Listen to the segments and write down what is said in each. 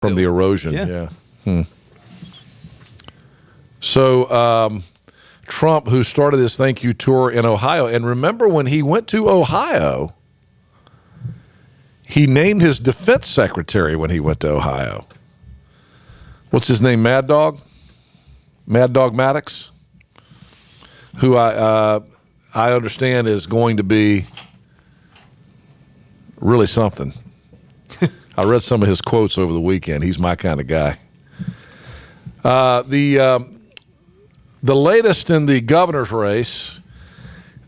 From the erosion, yeah. So Trump, who started this thank you tour in Ohio, and remember when he went to Ohio, he named his defense secretary when he went to Ohio. What's his name, Mad Dog? Mad Dog Maddox? Who I understand is going to be really something. I read some of his quotes over the weekend. He's my kind of guy. The latest in the governor's race,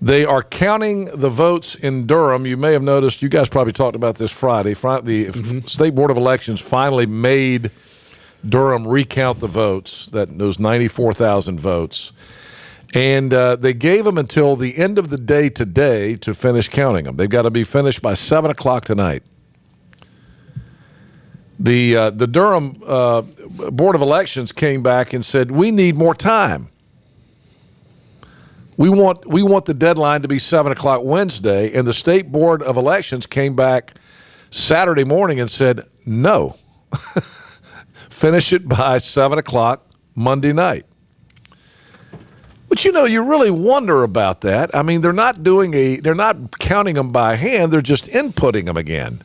they are counting the votes in Durham. You may have noticed, you guys probably talked about this Friday. The State Board of Elections finally made Durham recount the votes, those 94,000 votes. And they gave them until the end of the day today to finish counting them. They've got to be finished by 7 o'clock tonight. The Durham Board of Elections came back and said, we need more time. We want the deadline to be 7 o'clock Wednesday. And the State Board of Elections came back Saturday morning and said, no, finish it by 7 o'clock Monday night. But, you really wonder about that. I mean, they're not counting them by hand. They're just inputting them again.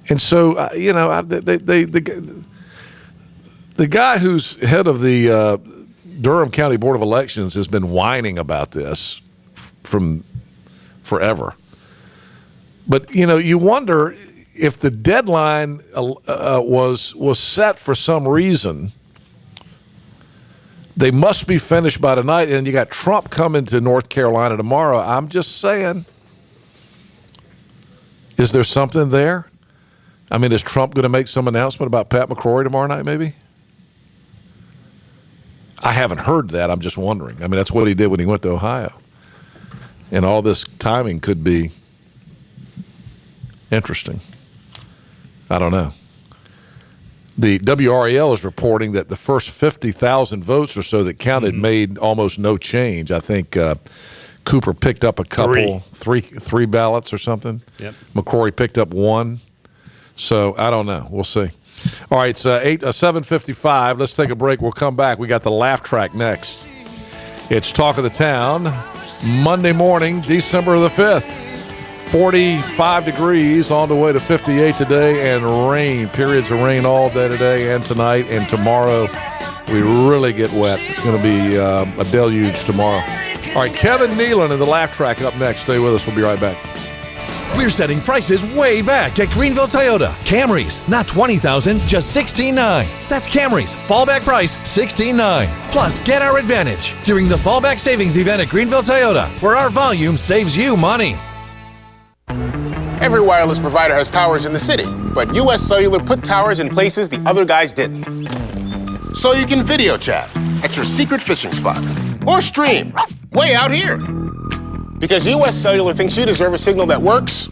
And so, the guy who's head of the Durham County Board of Elections has been whining about this from forever. But, you wonder if the deadline was set for some reason. They must be finished by tonight, and you got Trump coming to North Carolina tomorrow. I'm just saying, is there something there? I mean, is Trump going to make some announcement about Pat McCrory tomorrow night, maybe? I haven't heard that. I'm just wondering. I mean, that's what he did when he went to Ohio. And all this timing could be interesting. I don't know. The WRAL is reporting that the first 50,000 votes or so that counted made almost no change. I think Cooper picked up a couple, three ballots or something. Yep. McCrory picked up one. So I don't know. We'll see. All right, it's 7:55. Let's take a break. We'll come back. We got the laugh track next. It's Talk of the Town, Monday morning, December the 5th. 45 degrees on the way to 58 today, and rain, periods of rain all day today and tonight, and tomorrow we really get wet. It's going to be a deluge tomorrow. All right, Kevin Nealon and the laugh track up next. Stay with us. We'll be right back. We're setting prices way back at Greenville Toyota. Camrys, not $20,000, just $16,900. That's Camrys, fallback price $16,900. Plus, get our advantage during the fallback savings event at Greenville Toyota, where our volume saves you money. Every wireless provider has towers in the city, but US Cellular put towers in places the other guys didn't. So you can video chat at your secret fishing spot, or stream way out here. Because US Cellular thinks you deserve a signal that works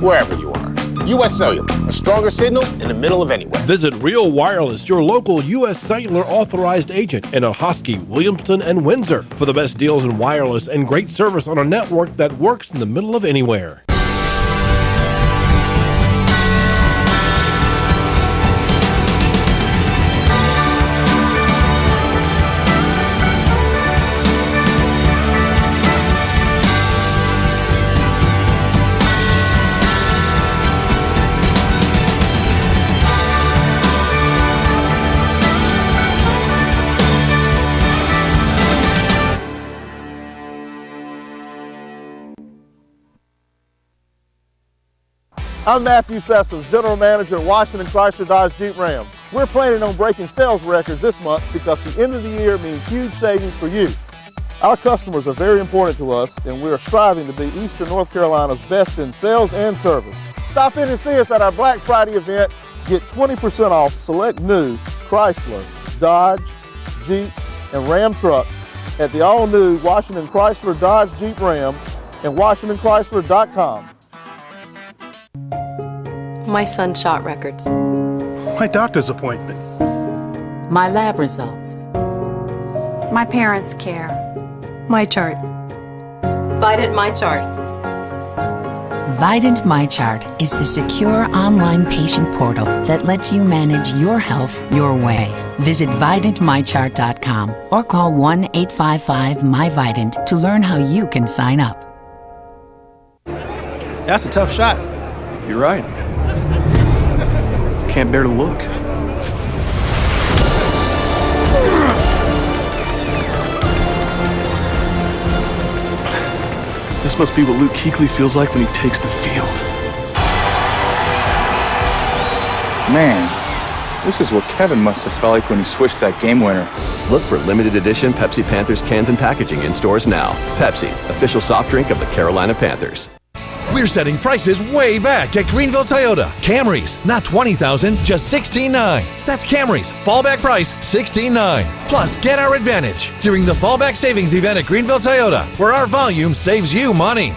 wherever you are. US Cellular, a stronger signal in the middle of anywhere. Visit Real Wireless, your local US Cellular authorized agent in Ahoskie, Williamston, and Windsor for the best deals in wireless and great service on a network that works in the middle of anywhere. I'm Matthew Sessoms, General Manager at Washington Chrysler Dodge Jeep Ram. We're planning on breaking sales records this month because the end of the year means huge savings for you. Our customers are very important to us, and we are striving to be Eastern North Carolina's best in sales and service. Stop in and see us at our Black Friday event. Get 20% off select new Chrysler, Dodge, Jeep, and Ram trucks at the all-new Washington Chrysler Dodge Jeep Ram and WashingtonChrysler.com. My son shot records. My doctor's appointments. My lab results. My parents' care. My chart. Fight at My Chart. Vidant MyChart is the secure online patient portal that lets you manage your health your way. Visit VidantMyChart.com or call 1-855-MyVidant to learn how you can sign up. That's a tough shot. You're right. Can't bear to look. This must be what Luke Kuechly feels like when he takes the field. Man, this is what Kevin must have felt like when he swished that game winner. Look for limited edition Pepsi Panthers cans and packaging in stores now. Pepsi, official soft drink of the Carolina Panthers. We're setting prices way back at Greenville Toyota. Camrys, not $20,000, just $16,900. That's Camrys, fallback price $16,900. Plus, get our advantage during the fallback savings event at Greenville Toyota, where our volume saves you money.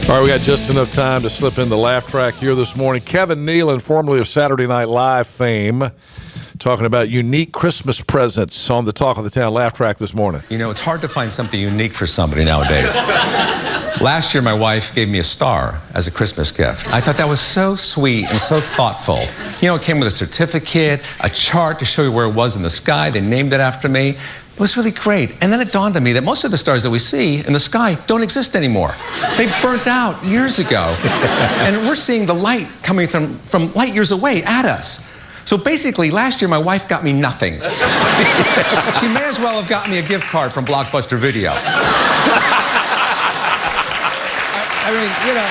All right, we got just enough time to slip in the laugh track here this morning. Kevin Nealon, formerly of Saturday Night Live fame, talking about unique Christmas presents on the Talk of the Town laugh track this morning. You know, it's hard to find something unique for somebody nowadays. Last year, my wife gave me a star as a Christmas gift. I thought that was so sweet and so thoughtful. You know, it came with a certificate, a chart to show you where it was in the sky. They named it after me. It was really great. And then it dawned on me that most of the stars that we see in the sky don't exist anymore. They burnt out years ago. And we're seeing the light coming from light years away at us. So basically, last year, my wife got me nothing. She may as well have gotten me a gift card from Blockbuster Video. I mean, you know.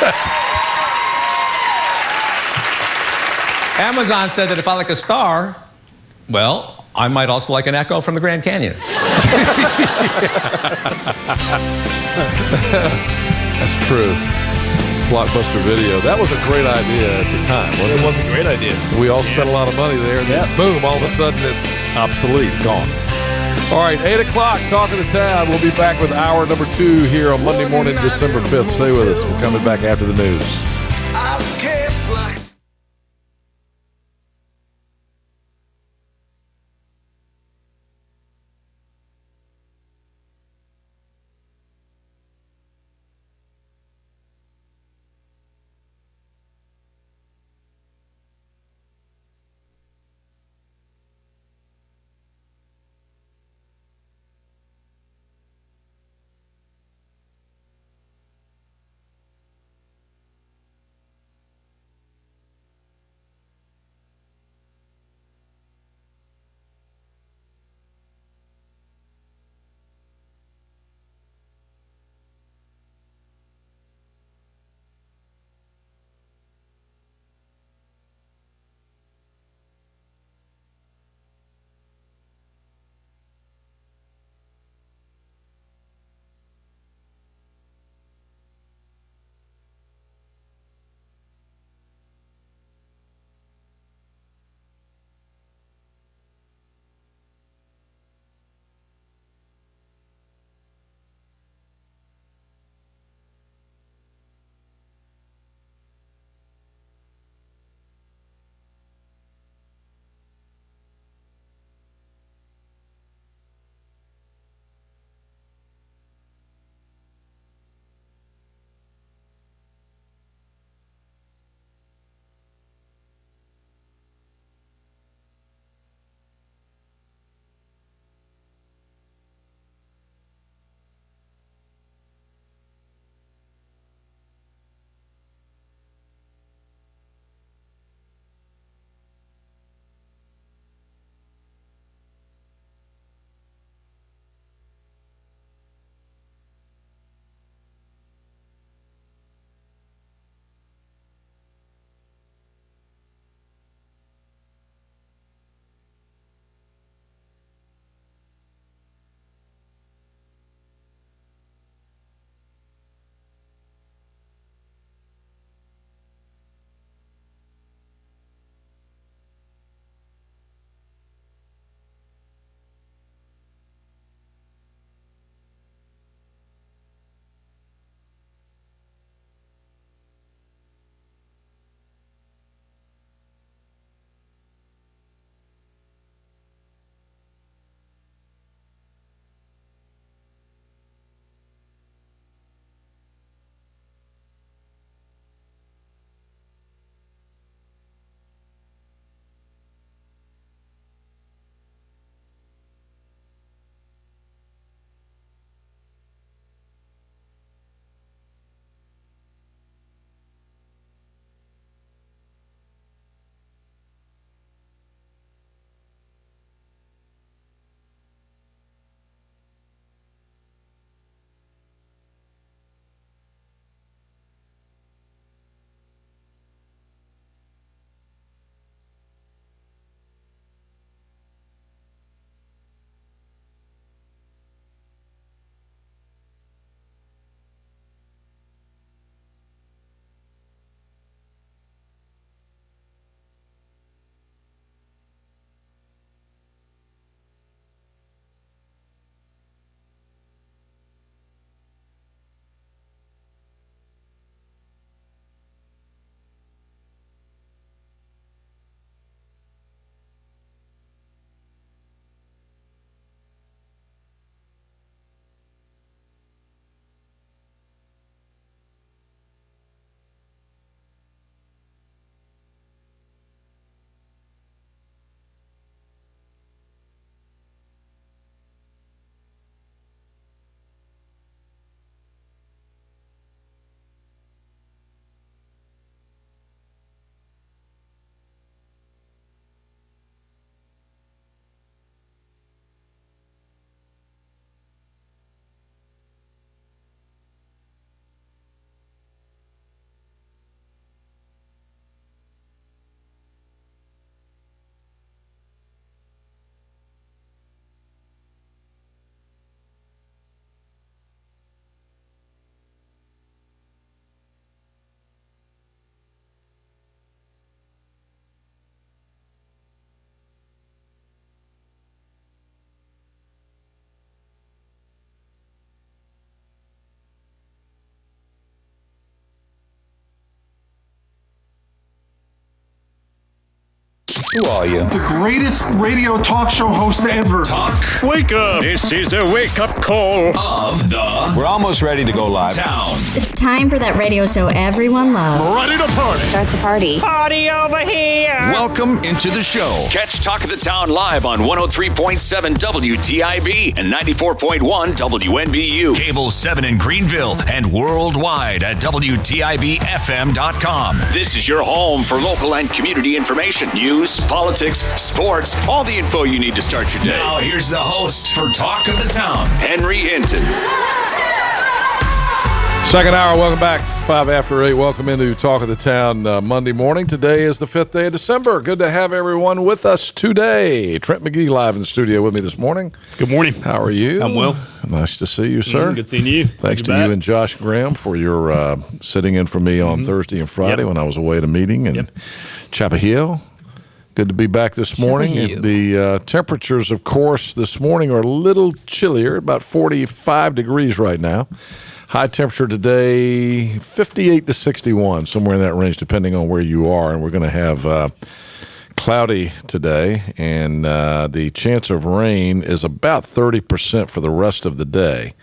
Amazon said that if I like a star, well, I might also like an echo from the Grand Canyon. That's true. Blockbuster Video. That was a great idea at the time, wasn't it? It was a great idea. We all spent a lot of money there, and then boom, all of a sudden it's obsolete, gone. All right, 8 o'clock, Talk of the Town. We'll be back with hour number 2 here on Monday morning, December 5th. Stay with us. We're coming back after the news. Who are you? The greatest radio talk show host ever. Wake up! This is a wake-up call of the We're almost ready to go live. town. It's time for that radio show everyone loves. Ready to party. Start the party. Party over here! Welcome into the show. Catch Talk of the Town live on 103.7 WTIB and 94.1 WNBU. Cable 7 in Greenville and worldwide at WTIBFM.com. This is your home for local and community information, news, politics, sports, all the info you need to start your day. Now here's the host for Talk of the Town, Henry Hinton. Second hour, welcome back. 5 after 8. Welcome into Talk of the Town Monday morning. Today is the 5th day of December. Good to have everyone with us today. Trent McGee live in the studio with me this morning. Good morning. How are you? I'm well. Nice to see you, sir. Good seeing you. Thanks to you and Josh Graham for your sitting in for me on Thursday and Friday when I was away at a meeting in Chapel Hill. Good to be back this morning. The temperatures, of course, this morning are a little chillier, about 45 degrees right now. High temperature today, 58 to 61, somewhere in that range, depending on where you are. And we're going to have cloudy today, and the chance of rain is about 30% for the rest of the day.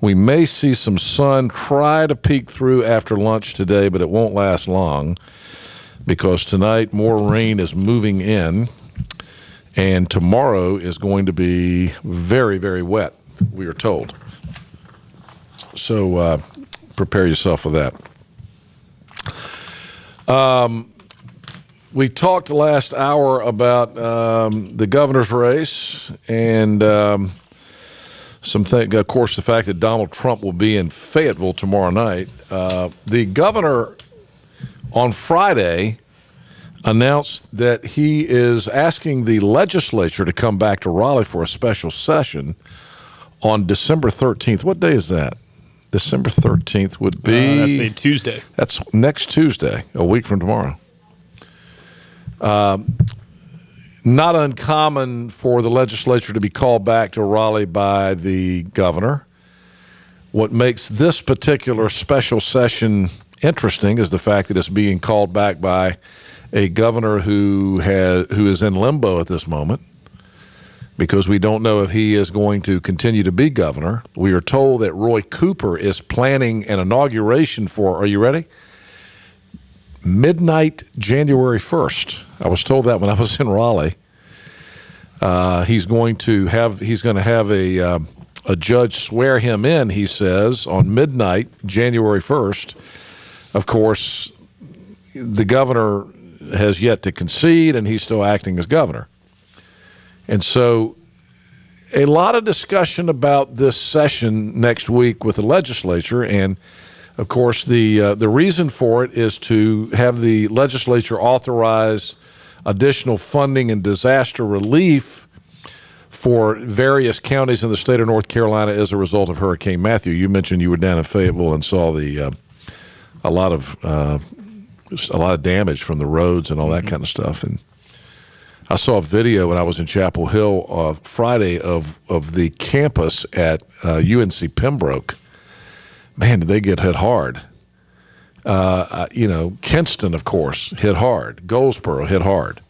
We may see some sun try to peek through after lunch today, but it won't last long because tonight more rain is moving in, and tomorrow is going to be very, very wet, we are told. So prepare yourself for that. We talked last hour about the governor's race and of course, the fact that Donald Trump will be in Fayetteville tomorrow night. The governor on Friday announced that he is asking the legislature to come back to Raleigh for a special session on December 13th. What day is that? December 13th would be... that's a Tuesday. That's next Tuesday, a week from tomorrow. Not uncommon for the legislature to be called back to Raleigh by the governor. What makes this particular special session interesting is the fact that it's being called back by a governor who is in limbo at this moment, because we don't know if he is going to continue to be governor. We are told that Roy Cooper is planning an inauguration for, are you ready? Midnight, January 1st. I was told that when I was in Raleigh. He's going to have a judge swear him in, he says, on midnight, January 1st. Of course, the governor has yet to concede, and he's still acting as governor. And so a lot of discussion about this session next week with the legislature. And, of course, the reason for it is to have the legislature authorize additional funding and disaster relief for various counties in the state of North Carolina as a result of Hurricane Matthew. You mentioned you were down in Fayetteville and saw a lot of damage from the roads and all that kind of stuff. And I saw a video when I was in Chapel Hill Friday of the campus at UNC Pembroke. Man, did they get hit hard. Kinston, of course, hit hard. Goldsboro hit hard.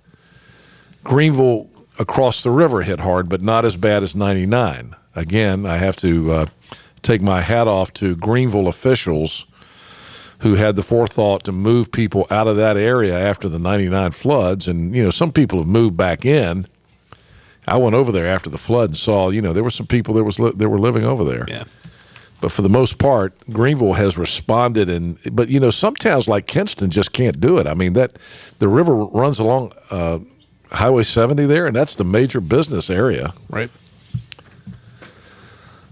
Greenville across the river hit hard, but not as bad as 99. Again, I have to take my hat off to Greenville officials who had the forethought to move people out of that area after the 99 floods. And, some people have moved back in. I went over there after the flood and saw, there were some people that were living over there. Yeah. But for the most part, Greenville has responded. But some towns like Kinston just can't do it. I mean, the river runs along Highway 70 there, and that's the major business area. Right.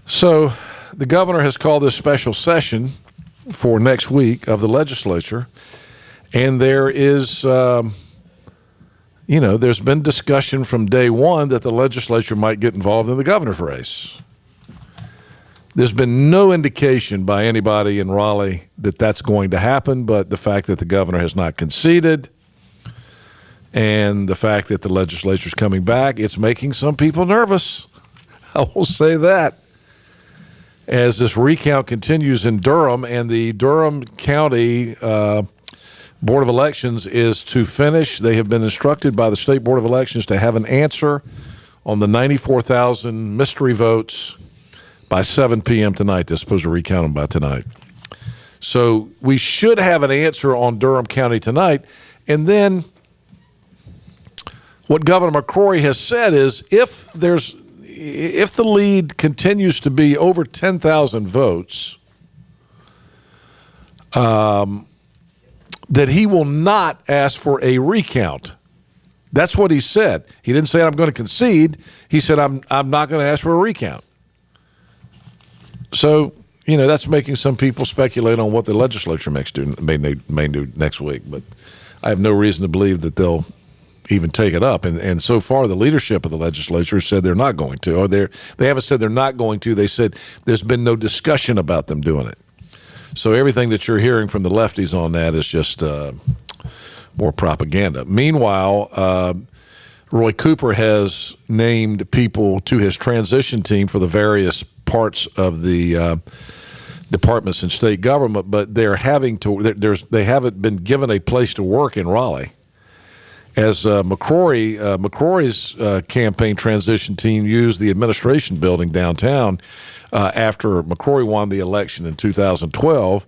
So the governor has called this special session for next week of the legislature, and there is, there's been discussion from day one that the legislature might get involved in the governor's race. There's been no indication by anybody in Raleigh that that's going to happen, but the fact that the governor has not conceded and the fact that the legislature is coming back, it's making some people nervous. I will say that. As this recount continues in Durham, and the Durham County Board of Elections is to finish. They have been instructed by the State Board of Elections to have an answer on the 94,000 mystery votes by 7 p.m. tonight. They're supposed to recount them by tonight. So we should have an answer on Durham County tonight. And then what Governor McCrory has said is if the lead continues to be over 10,000 votes, that he will not ask for a recount. That's what he said. He didn't say I'm going to concede. He said I'm not going to ask for a recount. So, that's making some people speculate on what the legislature may do next week. But I have no reason to believe that they'll even take it up. And so far, the leadership of the legislature said they're not going to. Or they haven't said they're not going to. They said there's been no discussion about them doing it. So everything that you're hearing from the lefties on that is just more propaganda. Meanwhile, Roy Cooper has named people to his transition team for the various parts of the departments in state government, but they haven't been given a place to work in Raleigh. As McCrory's campaign transition team used the administration building downtown after McCrory won the election in 2012,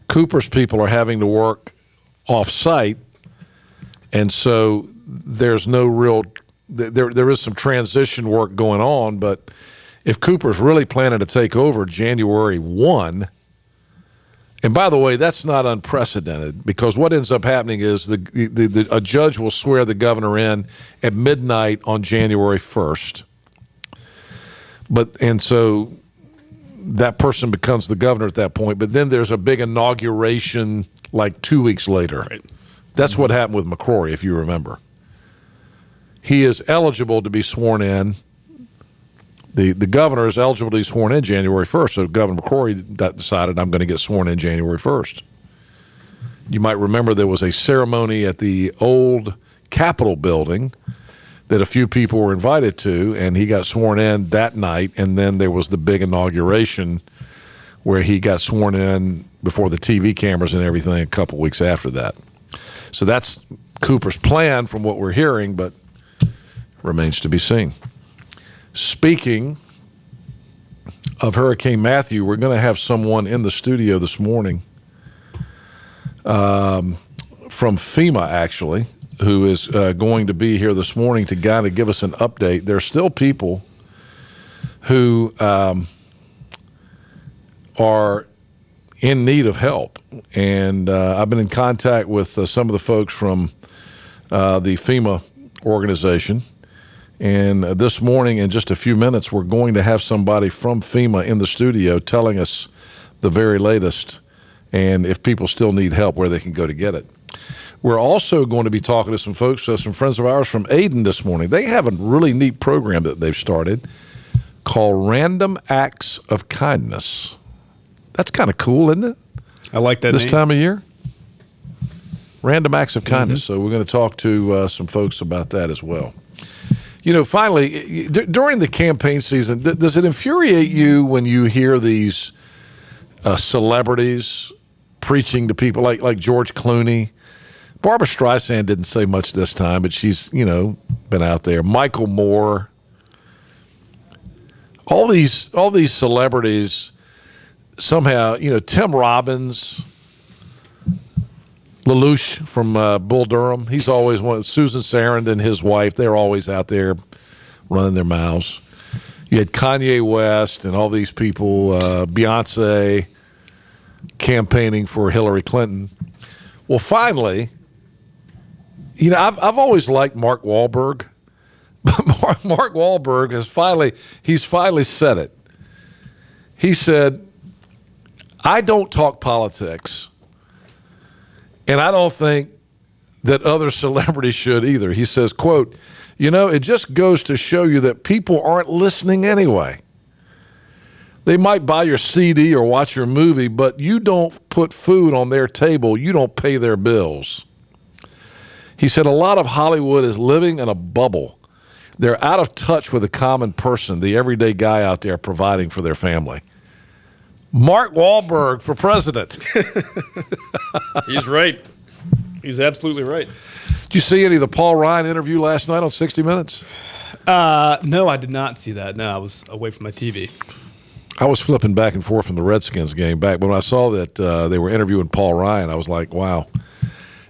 Cooper's people are having to work off-site, and so there's no real there is some transition work going on, but if Cooper's really planning to take over January 1, and by the way, that's not unprecedented, because what ends up happening is a judge will swear the governor in at midnight on January 1st. And so that person becomes the governor at that point, but then there's a big inauguration like 2 weeks later. Right. That's what happened with McCrory, if you remember. He is eligible to be sworn in. The governor is eligible to be sworn in January 1st, so Governor McCrory decided I'm going to get sworn in January 1st. You might remember there was a ceremony at the old Capitol building that a few people were invited to, and he got sworn in that night, and then there was the big inauguration where he got sworn in before the TV cameras and everything a couple weeks after that. So that's Cooper's plan from what we're hearing, but remains to be seen. Speaking of Hurricane Matthew, we're going to have someone in the studio this morning from FEMA, actually, who is going to be here this morning to kind of give us an update. There are still people who are in need of help, and I've been in contact with some of the folks from the FEMA organization. And this morning, in just a few minutes, we're going to have somebody from FEMA in the studio telling us the very latest, and if people still need help, where they can go to get it. We're also going to be talking to some folks, some friends of ours from Aden this morning. They have a really neat program that they've started called Random Acts of Kindness. That's kind of cool, isn't it? I like that this name. time of year. Random Acts of Kindness. So we're going to talk to some folks about that as well. Finally, during the campaign season, does it infuriate you when you hear these celebrities preaching to people like George Clooney? Barbara Streisand didn't say much this time, but she's, been out there. Michael Moore. All these celebrities somehow, Tim Robbins, Lelouch from Bull Durham, he's always one. Susan Sarandon, his wife, they're always out there running their mouths. You had Kanye West and all these people, Beyonce campaigning for Hillary Clinton. Well, finally, I've always liked Mark Wahlberg, but Mark Wahlberg he's finally said it. He said, "I don't talk politics. And I don't think that other celebrities should either." He says, quote, "It just goes to show you that people aren't listening anyway. They might buy your CD or watch your movie, but you don't put food on their table. You don't pay their bills." He said, "A lot of Hollywood is living in a bubble. They're out of touch with the common person, the everyday guy out there providing for their family." Mark Wahlberg for president. He's right. He's absolutely right. Did you see any of the Paul Ryan interview last night on 60 Minutes? No, I did not see that. No, I was away from my TV. I was flipping back and forth from the Redskins game back. But when I saw that they were interviewing Paul Ryan, I was like, wow.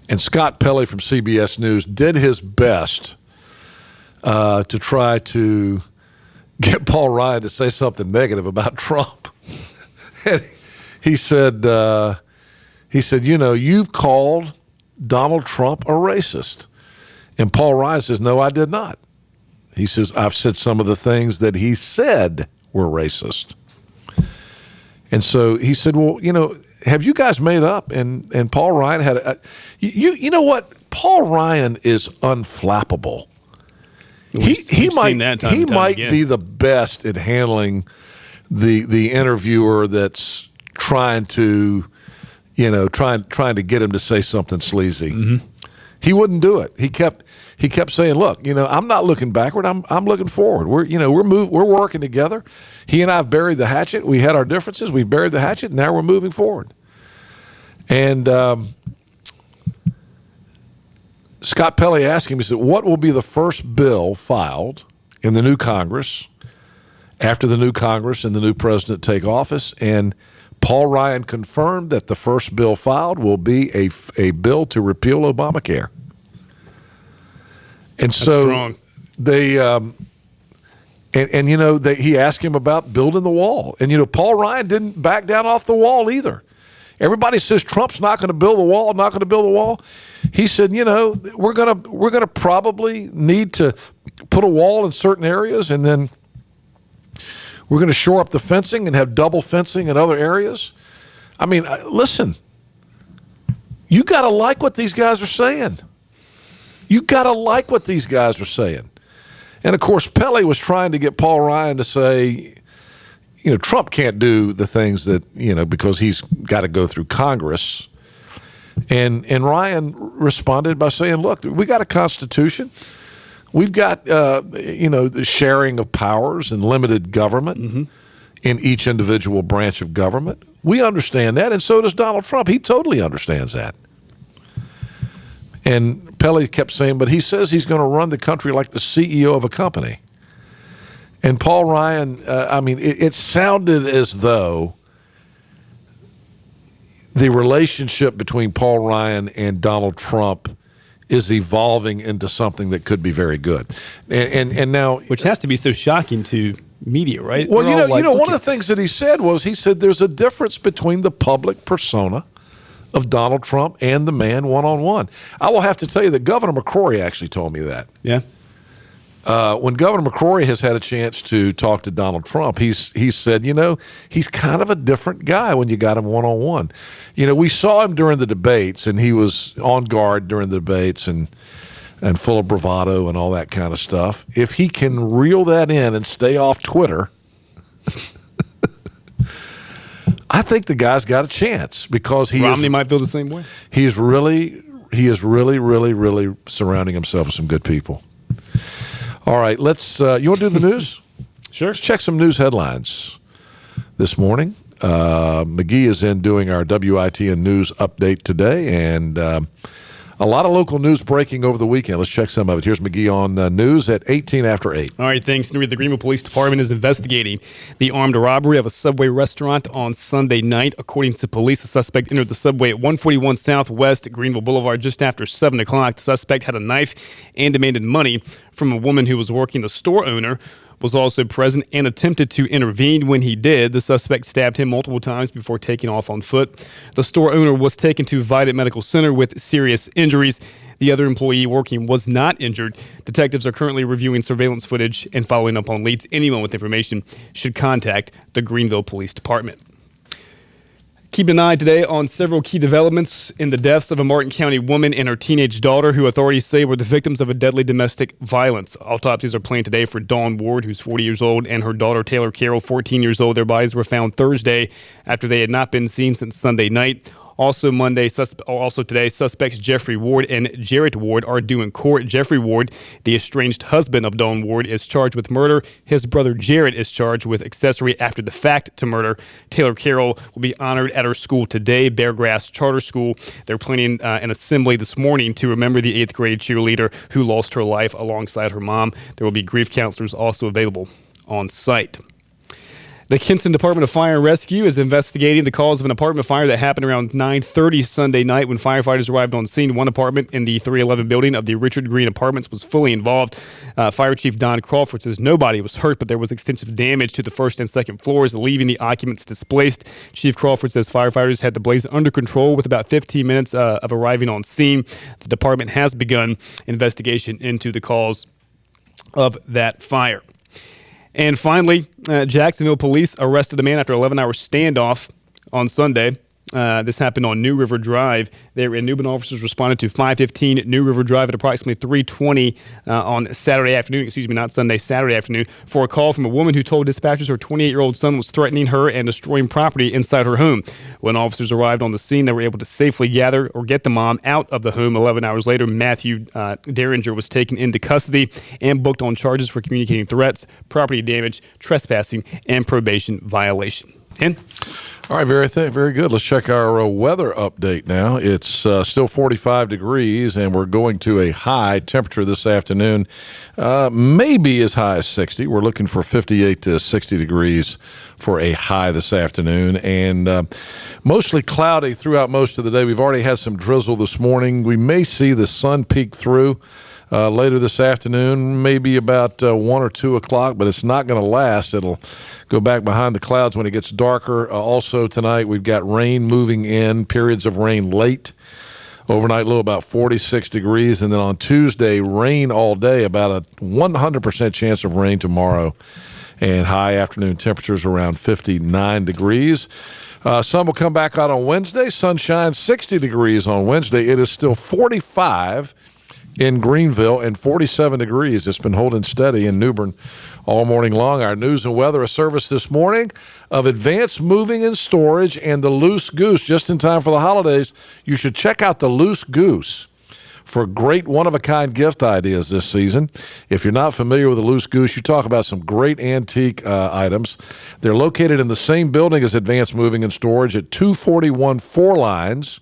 And Scott Pelley from CBS News did his best to try to get Paul Ryan to say something negative about Trump. And he said, you know, you've called Donald Trump a racist. And Paul Ryan says, no, I did not. He says, I've said some of the things that he said were racist. And so he said, well, you know, have you guys made up? And Paul Ryan had you know what? Paul Ryan is unflappable. He might be the best at handling the interviewer that's trying to, you know, trying to get him to say something sleazy. Mm-hmm. He wouldn't do it. He kept saying, "Look, you know, I'm not looking backward. I'm looking forward. We're working together. He and I have buried the hatchet. We had our differences. We've buried the hatchet. Now we're moving forward." And Scott Pelley asked him, he said, what will be the first bill filed in the new Congress after the new Congress and the new president take office? And Paul Ryan confirmed that the first bill filed will be a bill to repeal Obamacare. And That's so strong. they and you know, he asked him about building the wall. And, you know, Paul Ryan didn't back down off the wall either. Everybody says Trump's not going to build the wall, not going to build the wall. He said, you know, we're gonna probably need to put a wall in certain areas, and then we're going to shore up the fencing and have double fencing in other areas. I mean, listen, you got to like what these guys are saying. You got to like what these guys are saying. And, of course, Pelley was trying to get Paul Ryan to say, you know, Trump can't do the things that, you know, because he's got to go through Congress. And Ryan responded by saying, look, we got a Constitution. We've got, you know, the sharing of powers and limited government in each individual branch of government. We understand that, and so does Donald Trump. He totally understands that. And Pelley kept saying, but he says he's going to run the country like the CEO of a company. And Paul Ryan, I mean, it sounded as though the relationship between Paul Ryan and Donald Trump is evolving into something that could be very good. And now, which has to be so shocking to media, right? Well, you know, one of the things that he said there's a difference between the public persona of Donald Trump and the man one-on-one. I will have to tell you that Governor McCrory actually told me that. Yeah. When Governor McCrory has had a chance to talk to Donald Trump, he's said, you know, he's kind of a different guy when you got him one-on-one. You know, we saw him during the debates, and he was on guard during the debates and full of bravado and all that kind of stuff. If he can reel that in and stay off Twitter, I think the guy's got a chance because Romney might feel the same way. He is really, really surrounding himself with some good people. All right, let's. You want to do the news? Sure. Let's check some news headlines this morning. McGee is in doing our WITN news update today, and a lot of local news breaking over the weekend. Let's check some of it. Here's McGee on news at 18 after 8. All right, thanks, Nuri. The Greenville Police Department is investigating the armed robbery of a Subway restaurant on Sunday night. According to police, the suspect entered the Subway at 141 Southwest Greenville Boulevard just after 7 o'clock. The suspect had a knife and demanded money from a woman who was working. The store owner was also present and attempted to intervene. When he did, the suspect stabbed him multiple times before taking off on foot. The store owner was taken to Vidant Medical Center with serious injuries. The other employee working was not injured. Detectives are currently reviewing surveillance footage and following up on leads. Anyone with information should contact the Greenville Police Department. Keep an eye today on several key developments in the deaths of a Martin County woman and her teenage daughter, who authorities say were the victims of a deadly domestic violence. Autopsies are planned today for Dawn Ward, who's 40 years old, and her daughter Taylor Carroll, 14 years old. Their bodies were found Thursday after they had not been seen since Sunday night. Also today, suspects Jeffrey Ward and Jarrett Ward are due in court. Jeffrey Ward, the estranged husband of Dawn Ward, is charged with murder. His brother Jarrett is charged with accessory after the fact to murder. Taylor Carroll will be honored at her school today, Beargrass Charter School. They're planning an assembly this morning to remember the 8th grade cheerleader who lost her life alongside her mom. There will be grief counselors also available on site. The Kinston Department of Fire and Rescue is investigating the cause of an apartment fire that happened around 9:30 Sunday night when firefighters arrived on scene. One apartment in the 311 building of the Richard Green Apartments was fully involved. Fire Chief Don Crawford says nobody was hurt, but there was extensive damage to the first and second floors, leaving the occupants displaced. Chief Crawford says firefighters had the blaze under control with about 15 minutes of arriving on scene. The department has begun investigation into the cause of that fire. And finally, Jacksonville police arrested a man after an 11-hour standoff on Sunday. This happened on New River Drive. There in Newbern, officers responded to 515 New River Drive at approximately 3:20 on Saturday afternoon, not Sunday, Saturday afternoon, for a call from a woman who told dispatchers her 28-year-old son was threatening her and destroying property inside her home. When officers arrived on the scene, they were able to safely gather or get the mom out of the home. 11 hours later, Matthew Derringer was taken into custody and booked on charges for communicating threats, property damage, trespassing, and probation violation. Ken? All right, very good. Let's check our weather update now. It's still 45 degrees, and we're going to a high temperature this afternoon, maybe as high as 60. We're looking for 58 to 60 degrees for a high this afternoon, and mostly cloudy throughout most of the day. We've already had some drizzle this morning. We may see the sun peek through later this afternoon, maybe about 1 or 2 o'clock, but it's not going to last. It'll go back behind the clouds when it gets darker. Also tonight, we've got rain moving in, periods of rain late. Overnight low about 46 degrees. And then on Tuesday, rain all day, about a 100% chance of rain tomorrow. And high afternoon temperatures around 59 degrees. Sun will come back out on Wednesday. Sunshine, 60 degrees on Wednesday. It is still 45 in Greenville and 47 degrees. It's been holding steady in New Bern all morning long. Our news and weather, a service this morning of Advanced Moving and Storage and the Loose Goose. Just in time for the holidays, you should check out the Loose Goose for great one-of-a-kind gift ideas this season. If you're not familiar with the Loose Goose, you talk about some great antique items. They're located in the same building as Advanced Moving and Storage at 241 Four Lines,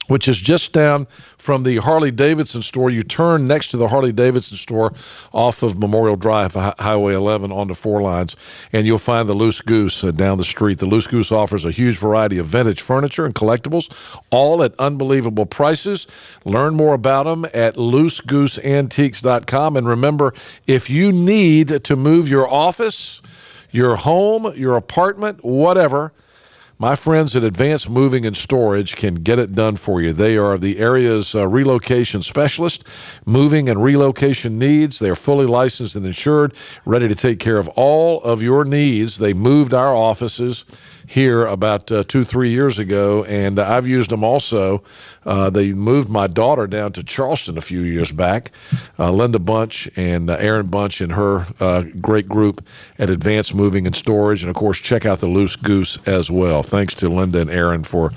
which is just down from the Harley-Davidson store. You turn next to the Harley-Davidson store off of Memorial Drive, Highway 11, onto Four Lines, and you'll find the Loose Goose down the street. The Loose Goose offers a huge variety of vintage furniture and collectibles, all at unbelievable prices. Learn more about them at loosegooseantiques.com. And remember, if you need to move your office, your home, your apartment, whatever, my friends at Advanced Moving and Storage can get it done for you. They are the area's relocation specialist, moving and relocation needs. They're fully licensed and insured, ready to take care of all of your needs. They moved our offices here about 2-3 years ago, and I've used them also. They moved my daughter down to Charleston a few years back. Linda Bunch and Aaron Bunch and her great group at Advanced Moving and Storage. And, of course, check out the Loose Goose as well. Thanks to Linda and Aaron for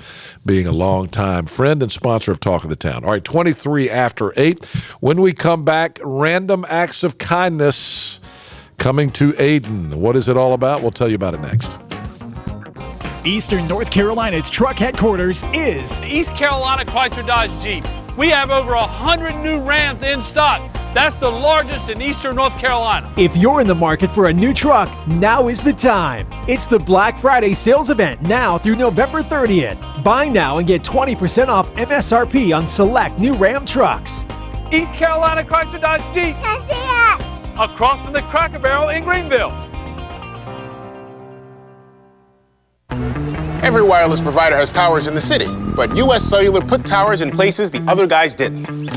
being a long-time friend and sponsor of Talk of the Town. All right, 23 after 8. When we come back, random acts of kindness coming to Aden. What is it all about? We'll tell you about it next. Eastern North Carolina's truck headquarters is East Carolina Chrysler Dodge Jeep. We have over 100 new Rams in stock. That's the largest in Eastern North Carolina. If you're in the market for a new truck, now is the time. It's the Black Friday sales event now through November 30th. Buy now and get 20% off MSRP on select new Ram trucks. East Carolina Chrysler Dodge Jeep. Across from the Cracker Barrel in Greenville. Every wireless provider has towers in the city, but US Cellular put towers in places the other guys didn't.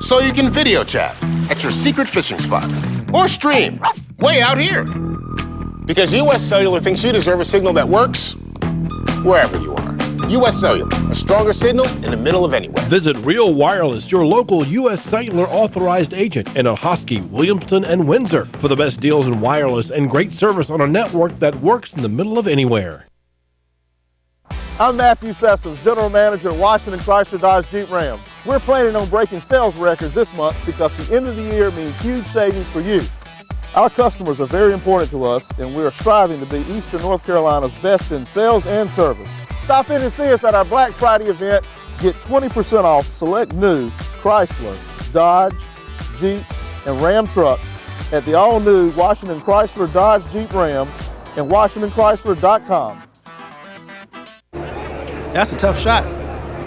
So you can video chat at your secret fishing spot or stream way out here. Because US Cellular thinks you deserve a signal that works wherever you are. US Cellular, a stronger signal in the middle of anywhere. Visit Real Wireless, your local US Cellular authorized agent in Ahoskie, Williamston, and Windsor for the best deals in wireless and great service on a network that works in the middle of anywhere. I'm Matthew Sessoms, General Manager at Washington Chrysler Dodge Jeep Ram. We're planning on breaking sales records this month because the end of the year means huge savings for you. Our customers are very important to us, and we are striving to be Eastern North Carolina's best in sales and service. Stop in and see us at our Black Friday event. Get 20% off select new Chrysler, Dodge, Jeep, and Ram trucks at the all-new Washington Chrysler Dodge Jeep Ram and WashingtonChrysler.com. That's a tough shot.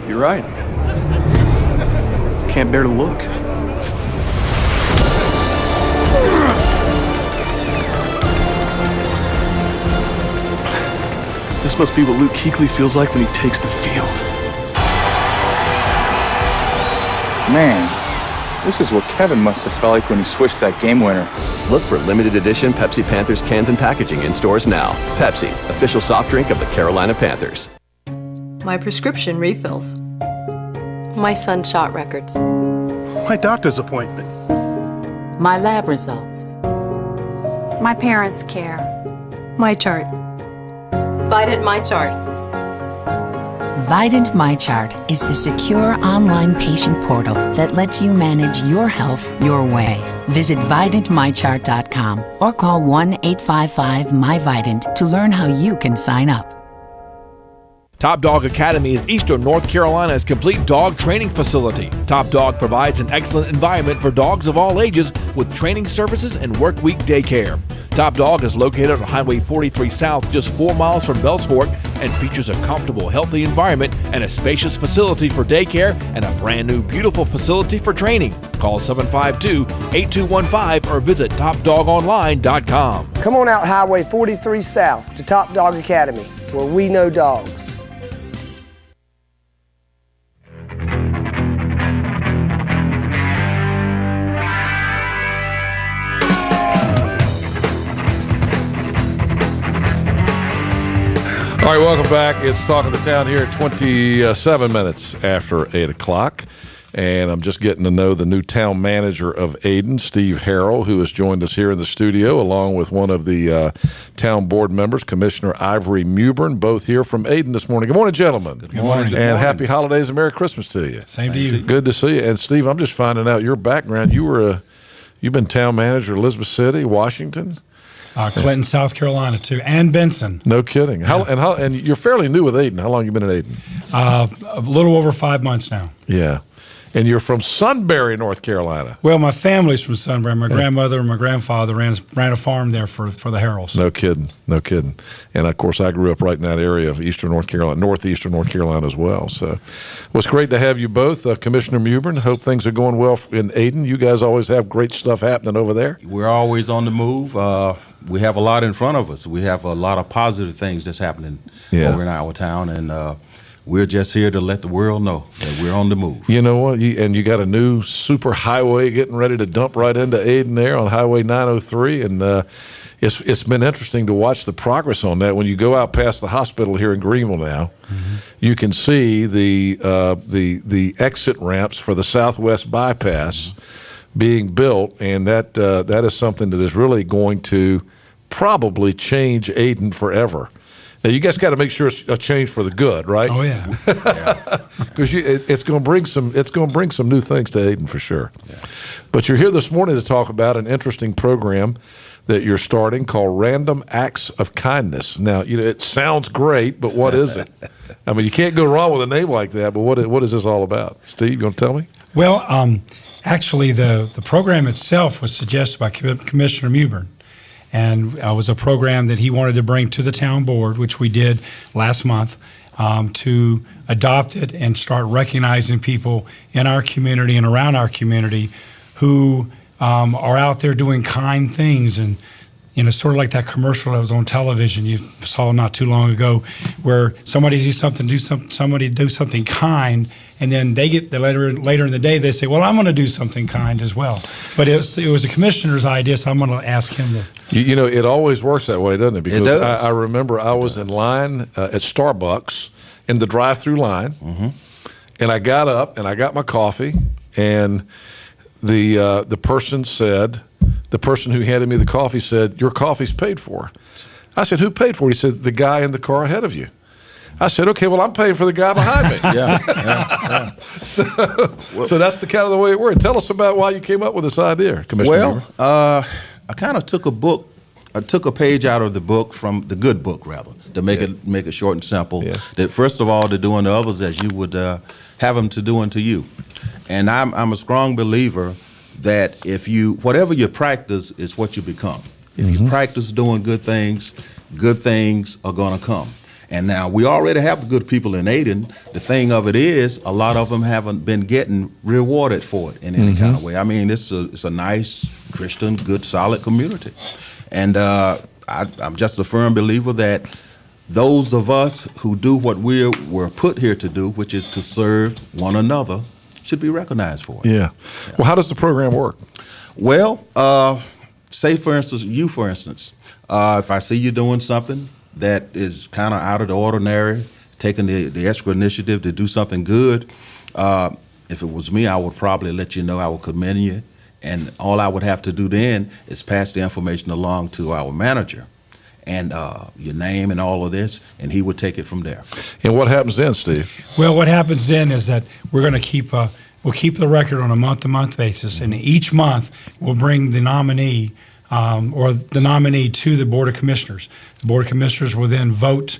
You're right. Can't bear to look. This must be what Luke Kuechly feels like when he takes the field. Man, this is what Kevin must have felt like when he swished that game winner. Look for limited edition Pepsi Panthers cans and packaging in stores now. Pepsi, official soft drink of the Carolina Panthers. My prescription refills. My son's shot records. My doctor's appointments. My lab results. My parents' care. My chart. Vidant My Chart. Vidant MyChart is the secure online patient portal that lets you manage your health your way. Visit VidantMyChart.com or call 1-855-MyVidant to learn how you can sign up. Top Dog Academy is Eastern North Carolina's complete dog training facility. Top Dog provides an excellent environment for dogs of all ages with training services and workweek daycare. Top Dog is located on Highway 43 South, just 4 miles from Bells Fork, and features a comfortable, healthy environment and a spacious facility for daycare and a brand new, beautiful facility for training. Call 752-8215 or visit TopDogOnline.com. Come on out Highway 43 South to Top Dog Academy, where we know dogs. All right, welcome back. It's Talk of the Town here at 27 minutes after 8 o'clock. And I'm just getting to know the new town manager of Ayden, Steve Harrell, who has joined us here in the studio, along with one of the town board members, Commissioner Ivory Mewburn, both here from Ayden this morning. Good morning, gentlemen. Good morning. And happy holidays and Merry Christmas to you. Same to you. Good to see you. And Steve, I'm just finding out your background. You've been town manager of Elizabeth City, Washington. Clinton, South Carolina, too, and Benson. No kidding. And you're fairly new with Ayden. How long you been at Ayden? A little over 5 months now. Yeah. And you're from Sunbury, North Carolina. Well, my family's from Sunbury. My grandmother and my grandfather ran a farm there for the Harrells. No kidding. And, of course, I grew up right in that area of eastern North Carolina, northeastern North Carolina as well. So well, it's great to have you both. Commissioner Mewburn, hope things are going well in Ayden. You guys always have great stuff happening over there. We're always on the move. We have a lot in front of us. We have a lot of positive things that's happening over in our town, and we're just here to let the world know that we're on the move. You know what? You got a new super highway getting ready to dump right into Ayden there on Highway 903, and it's been interesting to watch the progress on that. When you go out past the hospital here in Greenville now, you can see the exit ramps for the Southwest bypass being built, and that is something that is really going to probably change Ayden forever. Now you guys got to make sure it's a change for the good, right? Oh yeah, because it's going to bring some new things to Ayden for sure. Yeah. But you're here this morning to talk about an interesting program that you're starting called Random Acts of Kindness. Now it sounds great, but what is it? I mean, you can't go wrong with a name like that. But what is this all about? Steve, you going to tell me? Well, actually, the program itself was suggested by Commissioner Mewburn. And it was a program that he wanted to bring to the town board, which we did last month, to adopt it and start recognizing people in our community and around our community who are out there doing kind things. And sort of like that commercial that was on television you saw not too long ago, where somebody do something kind, and then they get later in the day they say, "Well, I'm going to do something kind as well." But it was a commissioner's idea, so I'm going to ask him to. It always works that way, doesn't it? Because I remember I was in line at Starbucks in the drive-through line, and I got up and I got my coffee, and the person who handed me the coffee said, "Your coffee's paid for." I said, "Who paid for it?" He said, "The guy in the car ahead of you." I said, okay, well, I'm paying for the guy behind me. Yeah. So that's the kind of the way it worked. Tell us about why you came up with this idea, Commissioner. Well, I kind of took a page out of the book, from the good book, rather, to make it short and simple. Yeah. That first of all, to do unto others as you would have them to do unto you. And I'm a strong believer that whatever you practice is what you become. If you practice doing good things are going to come. And now we already have the good people in Aden. The thing of it is, a lot of them haven't been getting rewarded for it in any kind of way. I mean, it's a nice, Christian, good, solid community. And I'm just a firm believer that those of us who do what we're put here to do, which is to serve one another, should be recognized for it. Yeah. Well, how does the program work? Well, say, for instance, if I see you doing something that is kind of out of the ordinary, taking the extra initiative to do something good, if it was me, I would probably let you know. I would commend you. And all I would have to do then is pass the information along to our manager and your name and all of this, and he would take it from there. And what happens then, Steve? Well, what happens then is that we're going to keep the record on a month-to-month basis, and each month we'll bring the nominee to the Board of Commissioners. The Board of Commissioners will then vote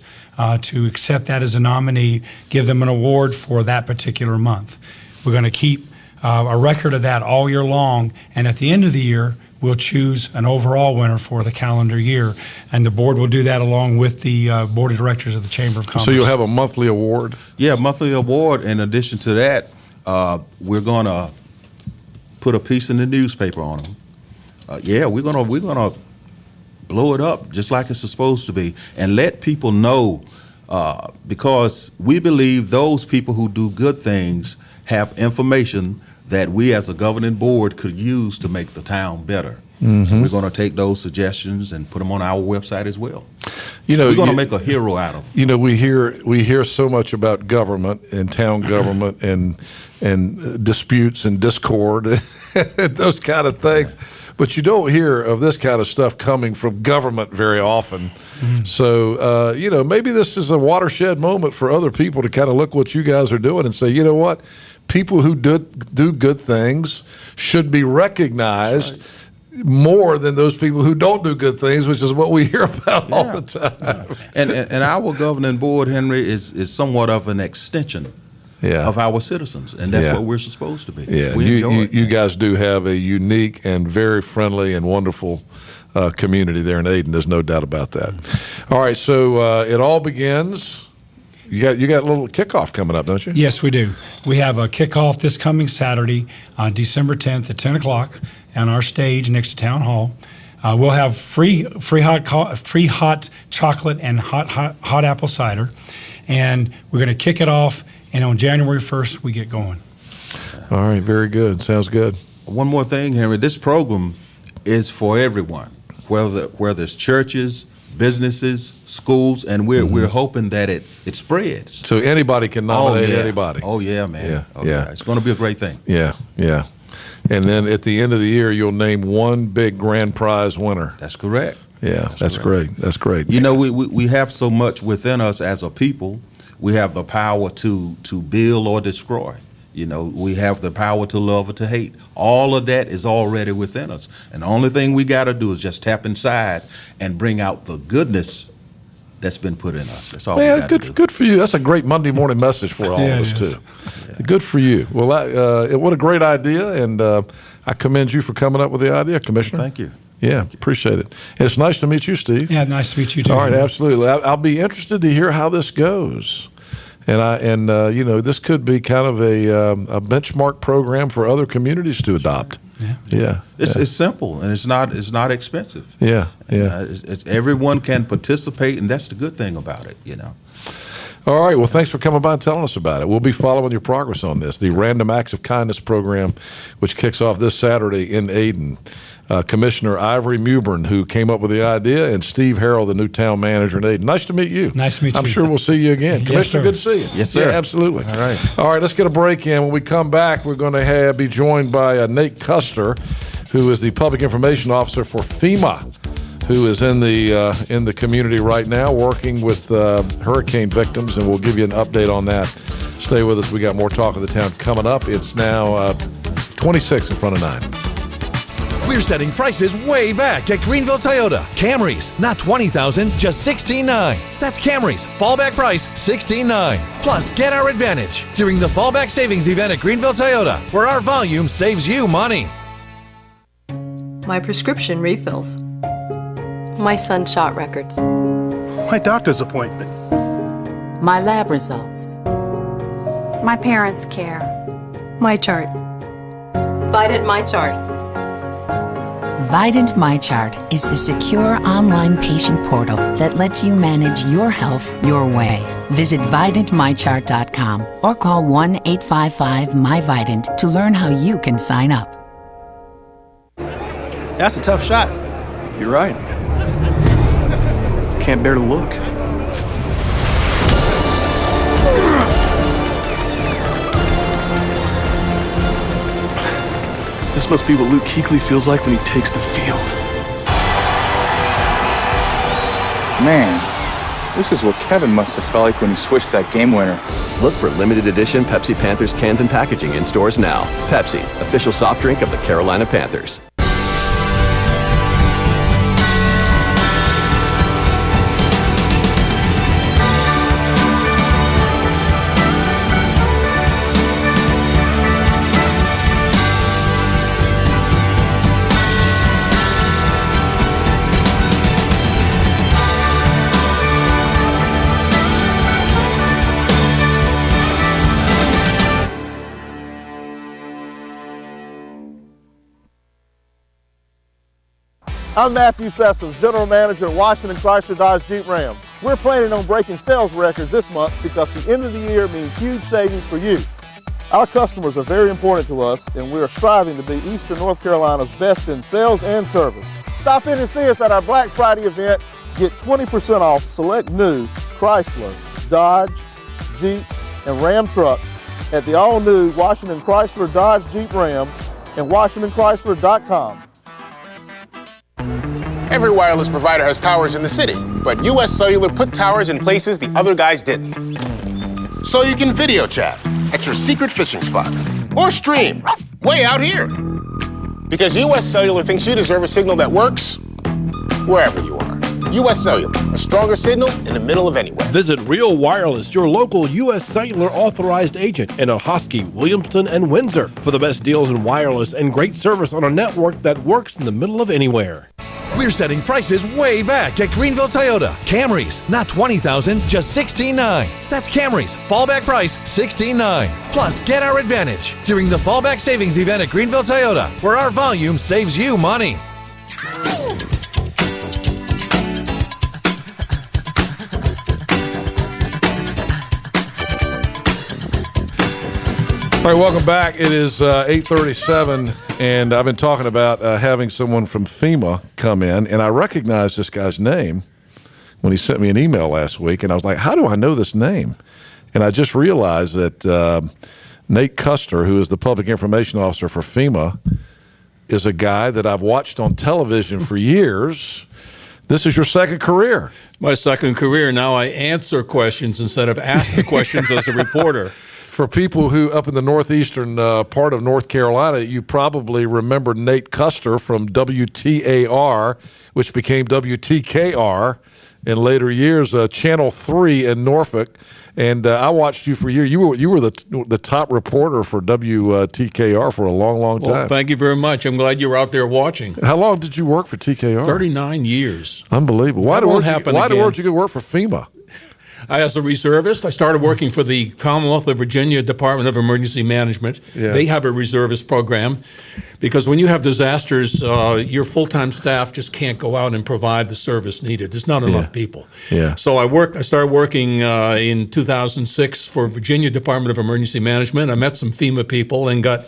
to accept that as a nominee, give them an award for that particular month. We're going to keep a record of that all year long, and at the end of the year, we'll choose an overall winner for the calendar year, and the board will do that along with the Board of Directors of the Chamber of Commerce. So you'll have a monthly award? Yeah, monthly award. In addition to that, we're going to put a piece in the newspaper on them. We're gonna blow it up just like it's supposed to be, and let people know, because we believe those people who do good things have information that we as a governing board could use to make the town better. We're going to take those suggestions and put them on our website as well. We're going to make a hero out of them. We hear so much about government and town government and disputes and discord and those kind of things, but you don't hear of this kind of stuff coming from government very often. So maybe this is a watershed moment for other people to kind of look what you guys are doing and say, you know what, people who do good things should be recognized more than those people who don't do good things, which is what we hear about all the time. And our governing board, Henry, is somewhat of an extension of our citizens, and that's what we're supposed to be. Yeah, we enjoy it. You guys do have a unique and very friendly and wonderful community there in Aden. There's no doubt about that. All right, so it all begins. You got a little kickoff coming up, don't you? Yes, we do. We have a kickoff this coming Saturday, on December 10th at 10 o'clock on our stage next to Town Hall. We'll have free hot chocolate and hot apple cider, and we're going to kick it off. And on January 1st, we get going. All right, very good. Sounds good. One more thing, Henry. This program is for everyone, whether it's churches, businesses, schools, and we're hoping that it spreads. So anybody can nominate anybody. Oh yeah, man. Yeah. It's going to be a great thing. Yeah. And then at the end of the year, you'll name one big grand prize winner. That's correct. Yeah, that's great. That's great. We have so much within us as a people. We have the power to build or destroy. We have the power to love or to hate. All of that is already within us. And the only thing we got to do is just tap inside and bring out the goodness that's been put in us. That's all we got to do. Good for you. That's a great Monday morning message for all of us, too. Yeah. Good for you. Well, what a great idea, and I commend you for coming up with the idea, Commissioner. Thank you. Yeah, appreciate it. And it's nice to meet you, Steve. Yeah, nice to meet you, too. All right, absolutely. I'll be interested to hear how this goes. And this could be kind of a benchmark program for other communities to adopt. Yeah. It's simple, and it's not expensive. Yeah. It's everyone can participate, and that's the good thing about it. All right. Well, thanks for coming by and telling us about it. We'll be following your progress on this. The Random Acts of Kindness program, which kicks off this Saturday in Aden. Commissioner Ivory Mewburn, who came up with the idea, and Steve Harrell, the new town manager in Aden. Nice to meet you. Nice to meet you. I'm sure we'll see you again. Commissioner, good to see you. Yes, sir. Yeah, absolutely. All right, let's get a break in. When we come back, we're going to be joined by Nate Custer, who is the Public Information Officer for FEMA, who is in the community right now working with hurricane victims, and we'll give you an update on that. Stay with us. We got more Talk of the Town coming up. It's now 26 in front of 9. We're setting prices way back at Greenville Toyota. Camrys, not $20,000, just $16,900. That's Camrys. Fallback price, $16,900. Plus, get our advantage during the Fallback Savings event at Greenville Toyota, where our volume saves you money. My prescription refills. My son's shot records. My doctor's appointments. My lab results. My parents' care. My chart. Vidant My Chart. Vidant MyChart is the secure online patient portal that lets you manage your health your way. Visit VidantMyChart.com or call 1-855-MyVidant to learn how you can sign up. That's a tough shot. You're right. Can't bear to look. This must be what Luke Kuechly feels like when he takes the field. Man, this is what Kevin must have felt like when he swished that game winner. Look for limited edition Pepsi Panthers cans and packaging in stores now. Pepsi, official soft drink of the Carolina Panthers. I'm Matthew Sessoms, General Manager at Washington Chrysler Dodge Jeep Ram. We're planning on breaking sales records this month because the end of the year means huge savings for you. Our customers are very important to us, and we are striving to be Eastern North Carolina's best in sales and service. Stop in and see us at our Black Friday event. Get 20% off select new Chrysler, Dodge, Jeep, and Ram trucks at the all-new Washington Chrysler Dodge Jeep Ram and WashingtonChrysler.com. Every wireless provider has towers in the city, but US Cellular put towers in places the other guys didn't. So you can video chat at your secret fishing spot or stream way out here. Because US Cellular thinks you deserve a signal that works wherever you are. US Cellular, a stronger signal in the middle of anywhere. Visit Real Wireless, your local US Cellular authorized agent in Ahoskie, Williamston, and Windsor for the best deals in wireless and great service on a network that works in the middle of anywhere. We're setting prices way back at Greenville Toyota. Camrys, not $20,000, just $16,900. That's Camrys. Fallback price, $16,900. Plus, get our advantage during the Fallback Savings event at Greenville Toyota, where our volume saves you money. All right, welcome back. It is 8:37, and I've been talking about having someone from FEMA come in, and I recognized this guy's name when he sent me an email last week, and I was like, how do I know this name? And I just realized that Nate Custer, who is the Public Information Officer for FEMA, is a guy that I've watched on television for years. This is your second career. My second career. Now I answer questions instead of ask the questions as a reporter. For people who up in the northeastern part of North Carolina, you probably remember Nate Custer from WTAR, which became WTKR in later years, Channel 3 in Norfolk. And I watched you for years. You were the top reporter for WTKR for a long, long time. Well, thank you very much. I'm glad you were out there watching. How long did you work for TKR? 39 years. Unbelievable. Why did you go work for FEMA? As a reservist, I started working for the Commonwealth of Virginia Department of Emergency Management. Yeah. They have a reservist program because when you have disasters, your full-time staff just can't go out and provide the service needed. There's not enough people. Yeah. So I started working in 2006 for Virginia Department of Emergency Management. I met some FEMA people and got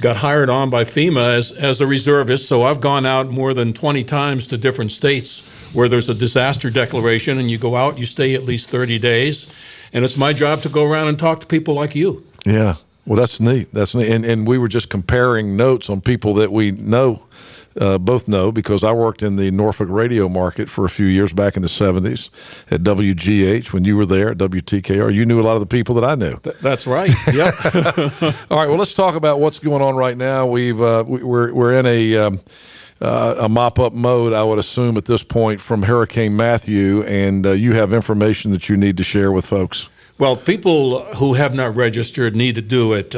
hired on by FEMA as a reservist. So I've gone out more than 20 times to different states where there's a disaster declaration, and you go out, you stay at least 30 days, and it's my job to go around and talk to people like you. Yeah, well, that's neat. That's neat. And we were just comparing notes on people that we know both know because I worked in the Norfolk radio market for a few years back in the 70s at WGH when you were there at WTKR. You knew a lot of the people that I knew. That's right. Yep. All right. Well, let's talk about what's going on right now. We're in a mop-up mode, I would assume, at this point from Hurricane Matthew, and you have information that you need to share with folks. Well, people who have not registered need to do it.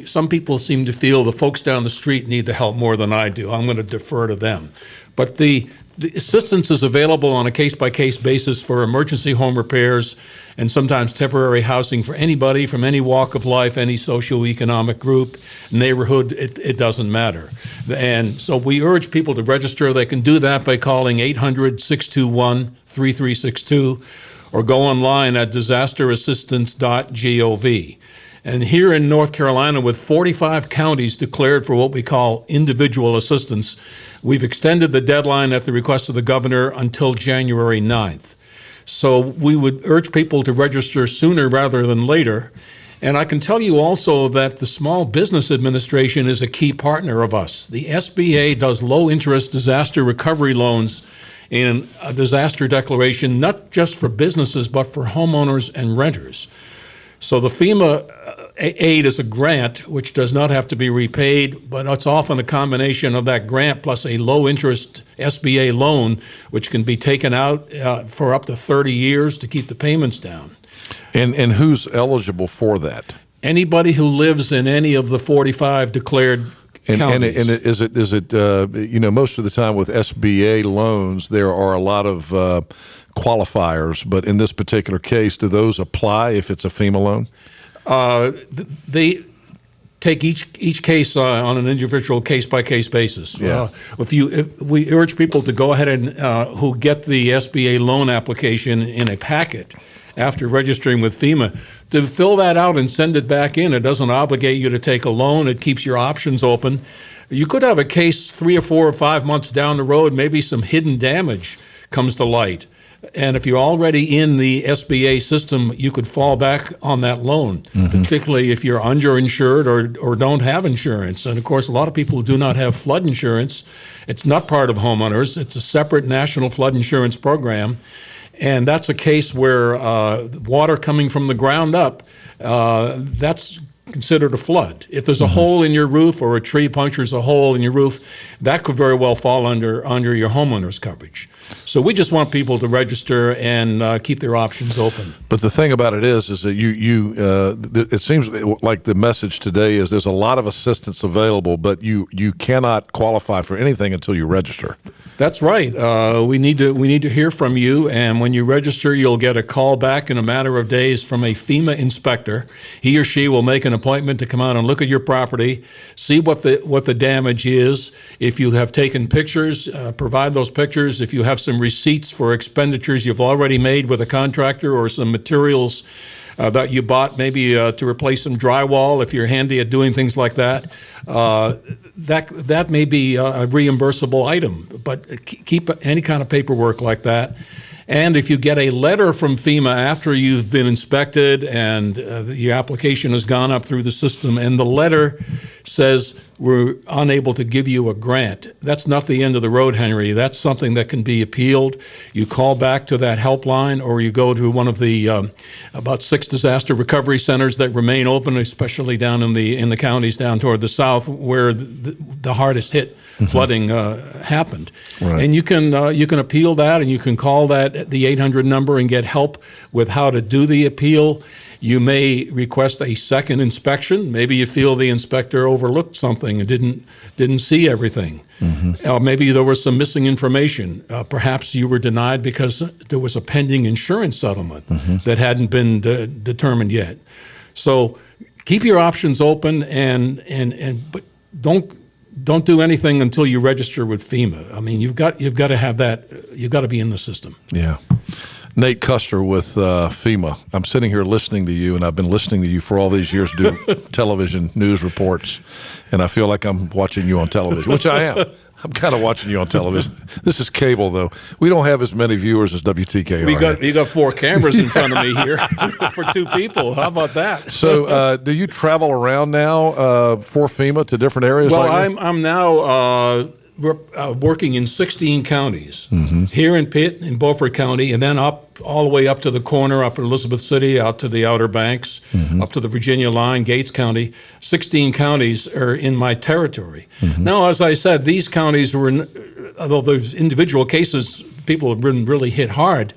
Some people seem to feel the folks down the street need the help more than I do. I'm going to defer to them. But the assistance is available on a case-by-case basis for emergency home repairs and sometimes temporary housing for anybody from any walk of life, any socioeconomic group, neighborhood, it doesn't matter. And so we urge people to register. They can do that by calling 800-621-3362 or go online at disasterassistance.gov. And here in North Carolina, with 45 counties declared for what we call individual assistance, we've extended the deadline at the request of the governor until January 9th. So we would urge people to register sooner rather than later. And I can tell you also that the Small Business Administration is a key partner of us. The SBA does low-interest disaster recovery loans in a disaster declaration, not just for businesses, but for homeowners and renters. So the FEMA aid is a grant which does not have to be repaid, but it's often a combination of that grant plus a low-interest SBA loan, which can be taken out for up to 30 years to keep the payments down. And who's eligible for that? Anybody who lives in any of the 45 declared counties. And is it most of the time with SBA loans, there are a lot of qualifiers, but in this particular case, do those apply if it's a FEMA loan? They take each case on an individual case-by-case basis. Yeah. If we urge people to go ahead and who get the SBA loan application in a packet after registering with FEMA, to fill that out and send it back in. It doesn't obligate you to take a loan. It keeps your options open. You could have a case 3 or 4 or 5 months down the road, maybe some hidden damage comes to light. And if you're already in the SBA system, you could fall back on that loan, particularly if you're underinsured or don't have insurance. And of course, a lot of people do not have flood insurance. It's not part of homeowners. It's a separate national flood insurance program. And that's a case where water coming from the ground up, that's considered a flood. If there's a hole in your roof or a tree punctures a hole in your roof, that could very well fall under your homeowner's coverage. So we just want people to register and keep their options open. But the thing about it is that it seems like the message today is there's a lot of assistance available, but you cannot qualify for anything until you register. That's right. We need to hear from you, and when you register, you'll get a call back in a matter of days from a FEMA inspector. He or she will make an appointment to come out and look at your property, see what the damage is. If you have taken pictures, provide those pictures. If you have some receipts for expenditures you've already made with a contractor or some materials that you bought maybe to replace some drywall, if you're handy at doing things like that, that may be a reimbursable item. But keep any kind of paperwork like that. And if you get a letter from FEMA after you've been inspected and your application has gone up through the system and the letter says we're unable to give you a grant, that's not the end of the road, Henry. That's something that can be appealed. You call back to that helpline or you go to one of the about 6 disaster recovery centers that remain open, especially down in the counties down toward the south where the hardest hit flooding happened. Right. And you can appeal that, and you can call that the 800 number and get help with how to do the appeal. You may request a second inspection. Maybe you feel the inspector overlooked something and didn't see everything. Maybe there was some missing information. Perhaps you were denied because there was a pending insurance settlement that hadn't been determined yet. So keep your options open, but don't do anything until you register with FEMA. I mean, you've got to have that. You've got to be in the system. Yeah. Nate Custer with FEMA. I'm sitting here listening to you, and I've been listening to you for all these years do television news reports, and I feel like I'm watching you on television, which I am. I'm kind of watching you on television. This is cable, though. We don't have as many viewers as WTKR. You got 4 cameras in front of me here for 2 people. How about that? So, do you travel around now for FEMA to different areas? Well, like this? I'm now working in 16 counties, Mm-hmm. here in Pitt, in Beaufort County, and then up all the way up to the corner, up in Elizabeth City, out to the Outer Banks, Mm-hmm. up to the Virginia line, Gates County. 16 counties are in my territory. Mm-hmm. Now, as I said, these counties were, although there's individual cases, people have been really hit hard.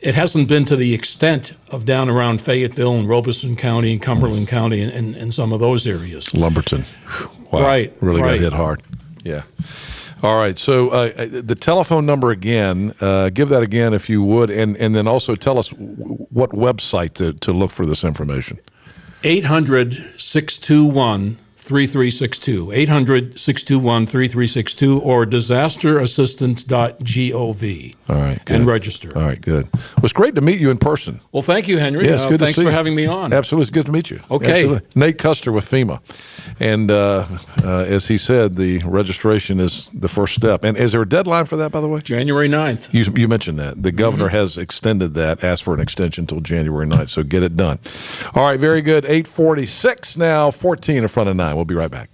It hasn't been to the extent of down around Fayetteville and Robeson County and Cumberland County and some of those areas. Lumberton. Wow. Right. Really right. got hit hard. Yeah. All right. So the telephone number again, give that again if you would, and then also tell us what website to look for this information. 800-621-3362. 800-621-3362 or disasterassistance.gov. All right. Good. And register. All right. Good. Well, it's great to meet you in person. Well, thank you, Henry. Yeah, it's good to thanks see for you. having me on. Absolutely. It's good to meet you. Okay. Absolutely. Nate Custer with FEMA. And as he said, the registration is the first step. And is there a deadline for that, by the way? January 9th. You mentioned that. The governor has extended that, asked for an extension until January 9th, so get it done. All right, very good. 8:46 now, 14 in front of 9. We'll be right back.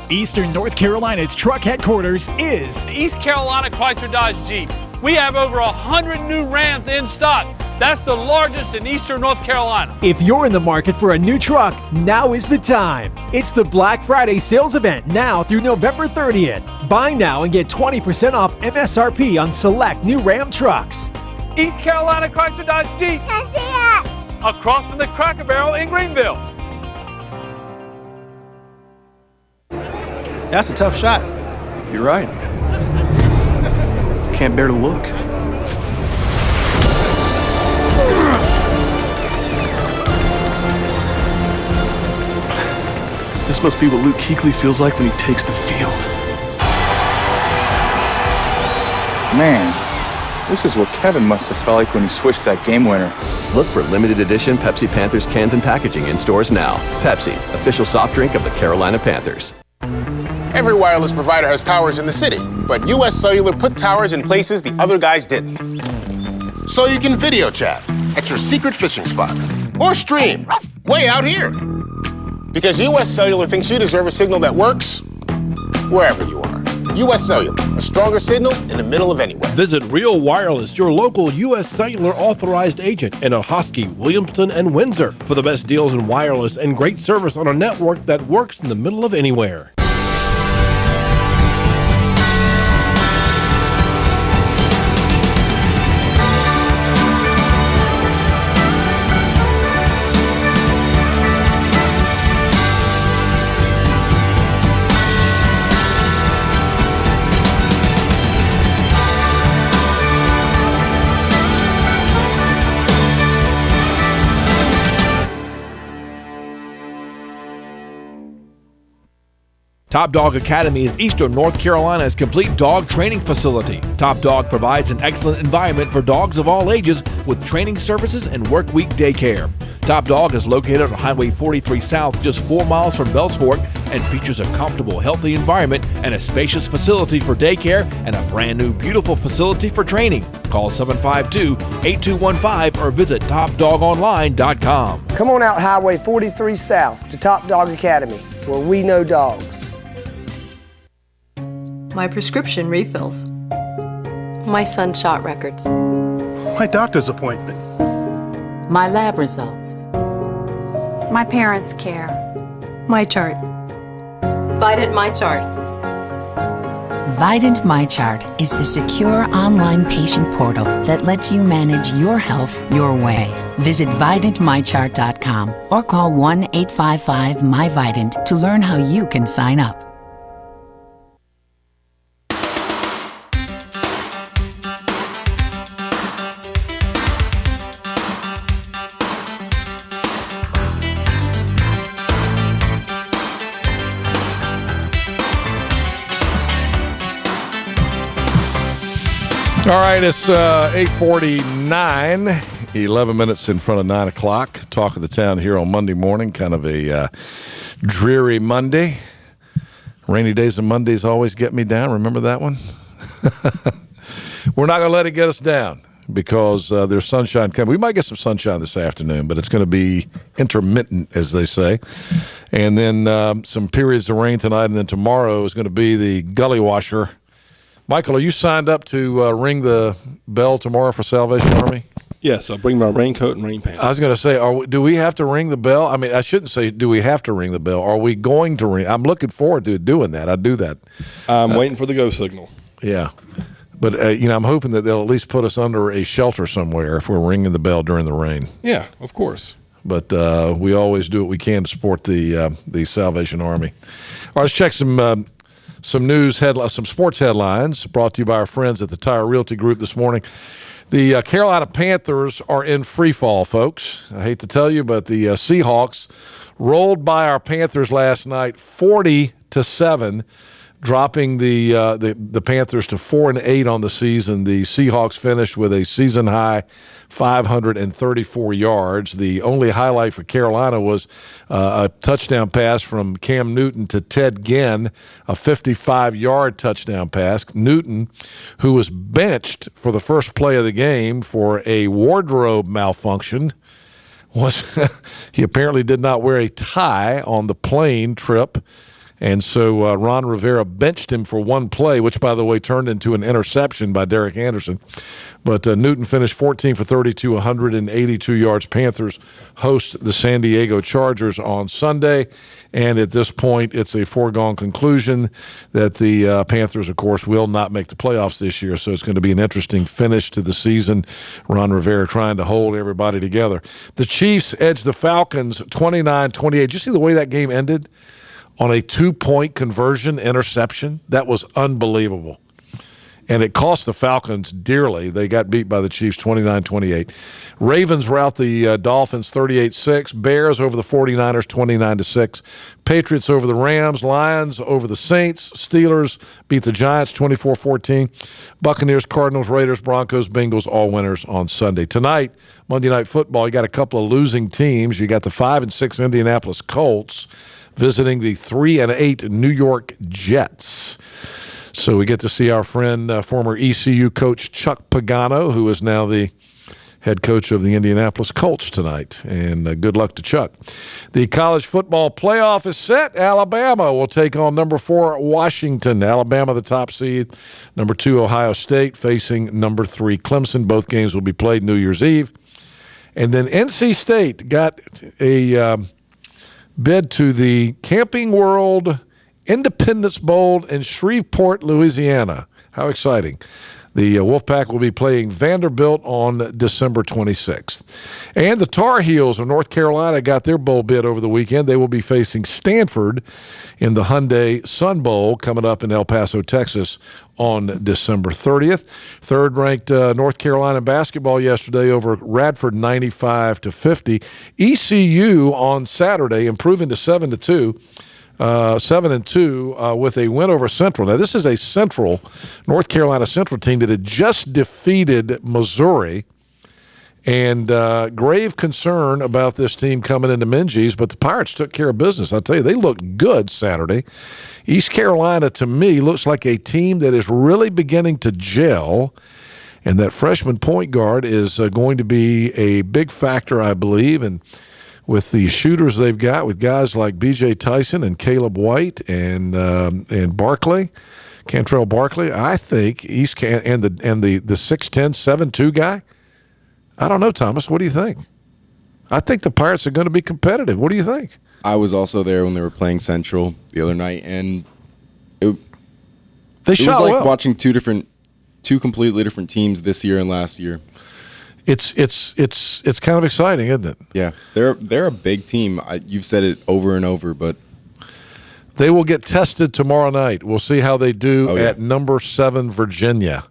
Eastern North Carolina's truck headquarters is East Carolina Chrysler Dodge Jeep. We have over 100 new Rams in stock. That's the largest in Eastern North Carolina. If you're in the market for a new truck, now is the time. It's the Black Friday sales event now through November 30th. Buy now and get 20% off MSRP on select new Ram trucks. East Carolina Chrysler Dodge Jeep. Across from the Cracker Barrel in Greenville. That's a tough shot. You're right. Can't bear to look. This must be what Luke Kuechly feels like when he takes the field. Man, this is what Kevin must have felt like when he switched that game winner. Look for limited edition Pepsi Panthers cans and packaging in stores now. Pepsi, official soft drink of the Carolina Panthers. Every wireless provider has towers in the city, but US Cellular put towers in places the other guys didn't. So you can video chat at your secret fishing spot or stream way out here. Because US Cellular thinks you deserve a signal that works wherever you are. US Cellular, a stronger signal in the middle of anywhere. Visit Real Wireless, your local U.S. Cellular authorized agent in Ahoskie, Williamston, and Windsor for the best deals in wireless and great service on a network that works in the middle of anywhere. Top Dog Academy is Eastern North Carolina's complete dog training facility. Top Dog provides an excellent environment for dogs of all ages with training services and work week daycare. Top Dog is located on Highway 43 South, just 4 miles from Bells Fork, and features a comfortable, healthy environment and a spacious facility for daycare and a brand new, beautiful facility for training. Call 752-8215 or visit topdogonline.com. Come on out Highway 43 South to Top Dog Academy, where we know dogs. My prescription refills. My son's shot records. My doctor's appointments. My lab results. My parents' care. My chart. Vidant My Chart. Vidant MyChart is the secure online patient portal that lets you manage your health your way. Visit VidantMyChart.com or call 1-855-MyVidant to learn how you can sign up. All right, it's 8:49, 11 minutes in front of 9 o'clock. Talk of the town here on Monday morning, kind of a dreary Monday. Rainy days and Mondays always get me down. Remember that one? We're not going to let it get us down. because there's sunshine coming. We might get some sunshine this afternoon, but it's going to be intermittent, as they say. And then some periods of rain tonight, and then tomorrow is going to be the gully washer. Michael, are you signed up to ring the bell tomorrow for Salvation Army? Yes, I'll bring my raincoat and rain pants. I was going to say, do we have to ring the bell? I mean, I shouldn't say, do we have to ring the bell? Are we going to ring? I'm looking forward to doing that. I do that. I'm waiting for the go signal. Yeah. But, I'm hoping that they'll at least put us under a shelter somewhere if we're ringing the bell during the rain. Yeah, of course. But we always do what we can to support the Salvation Army. All right, let's check some news some sports headlines brought to you by our friends at the Tire Realty Group this morning. The Carolina Panthers are in free fall, folks. I hate to tell you, but the Seahawks rolled by our Panthers last night 40-7, dropping the Panthers to 4-8 on the season. The Seahawks finished with a season high 534 yards. The only highlight for Carolina was a touchdown pass from Cam Newton to Ted Ginn, a 55-yard touchdown pass. Newton, who was benched for the first play of the game for a wardrobe malfunction, he apparently did not wear a tie on the plane trip. And so Ron Rivera benched him for one play, which, by the way, turned into an interception by Derek Anderson. But Newton finished 14 for 32, 182 yards. Panthers host the San Diego Chargers on Sunday. And at this point, it's a foregone conclusion that the Panthers, of course, will not make the playoffs this year. So it's going to be an interesting finish to the season. Ron Rivera trying to hold everybody together. The Chiefs edged the Falcons 29-28. Did you see the way that game ended? On a 2-point conversion interception. That was unbelievable. And it cost the Falcons dearly. They got beat by the Chiefs 29-28. Ravens rout the Dolphins 38-6. Bears over the 49ers 29-6. Patriots over the Rams. Lions over the Saints. Steelers beat the Giants 24-14. Buccaneers, Cardinals, Raiders, Broncos, Bengals, all winners on Sunday. Tonight, Monday Night Football, you got a couple of losing teams. You got the 5-6 Indianapolis Colts visiting the 3-8 New York Jets. So we get to see our friend, former ECU coach Chuck Pagano, who is now the head coach of the Indianapolis Colts tonight. And good luck to Chuck. The college football playoff is set. Alabama will take on number 4 Washington. Alabama, the top seed. Number 2 Ohio State facing number 3 Clemson. Both games will be played New Year's Eve. And then NC State got a bid to the Camping World Independence Bowl in Shreveport, Louisiana. How exciting. The Wolfpack will be playing Vanderbilt on December 26th. And the Tar Heels of North Carolina got their bowl bid over the weekend. They will be facing Stanford in the Hyundai Sun Bowl coming up in El Paso, Texas on December 30th. Third-ranked North Carolina basketball yesterday over Radford 95-50. ECU on Saturday improving to 7-2. 7-2 with a win over Central. Now, this is a North Carolina Central team that had just defeated Missouri, and grave concern about this team coming into Minges, but the Pirates took care of business. I'll tell you, they looked good Saturday. East Carolina, to me, looks like a team that is really beginning to gel, and that freshman point guard is going to be a big factor, I believe, and with the shooters they've got, with guys like B.J. Tyson and Caleb White and Barkley, Cantrell Barkley, I think the 6'10", 7'2" guy. I don't know, Thomas. What do you think? I think the Pirates are going to be competitive. What do you think? I was also there when they were playing Central the other night, and it was like watching two completely different teams this year and last year. It's kind of exciting, isn't it? Yeah, they're a big team. You've said it over and over, but they will get tested tomorrow night. We'll see how they do at number 7 Virginia,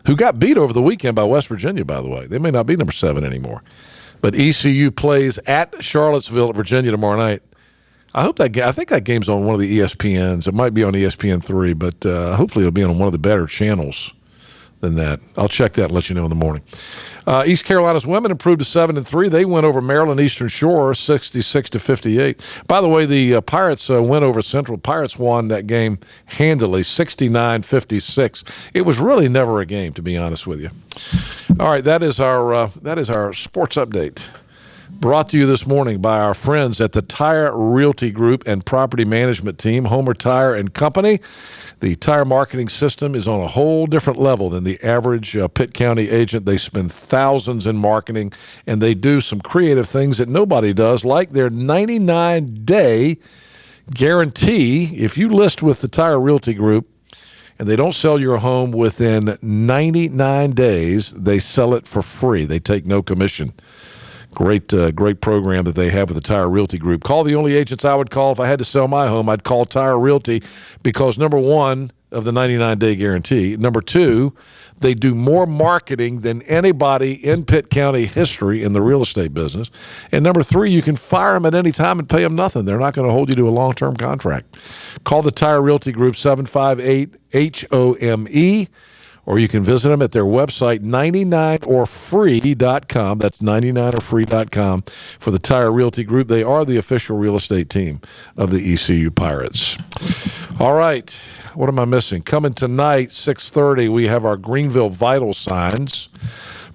who got beat over the weekend by West Virginia, by the way. They may not be number 7 anymore. But ECU plays at Charlottesville, Virginia tomorrow night. I think that game's on one of the ESPNs. It might be on ESPN3, but hopefully it'll be on one of the better channels than that. I'll check that and let you know in the morning. East Carolina's women improved to 7-3. They went over Maryland Eastern Shore 66-58. By the way, the Pirates went over Central. Pirates won that game handily, 69-56. It was really never a game, to be honest with you. All right, that is our sports update. Brought to you this morning by our friends at the Tire Realty Group and Property Management Team, Homer Tire and Company. The tire marketing system is on a whole different level than the average Pitt County agent. They spend thousands in marketing, and they do some creative things that nobody does, like their 99-day guarantee. If you list with the Tire Realty Group and they don't sell your home within 99 days, they sell it for free. They take no commission. Great program that they have with the Tire Realty Group. Call the only agents I would call if I had to sell my home. I'd call Tire Realty because, number one, of the 99-day guarantee. Number two, they do more marketing than anybody in Pitt County history in the real estate business. And number three, you can fire them at any time and pay them nothing. They're not going to hold you to a long-term contract. Call the Tire Realty Group, 758-HOME. Or you can visit them at their website, 99orfree.com. That's 99orfree.com for the Tire Realty Group. They are the official real estate team of the ECU Pirates. All right. What am I missing? Coming tonight, 6:30, we have our Greenville Vital Signs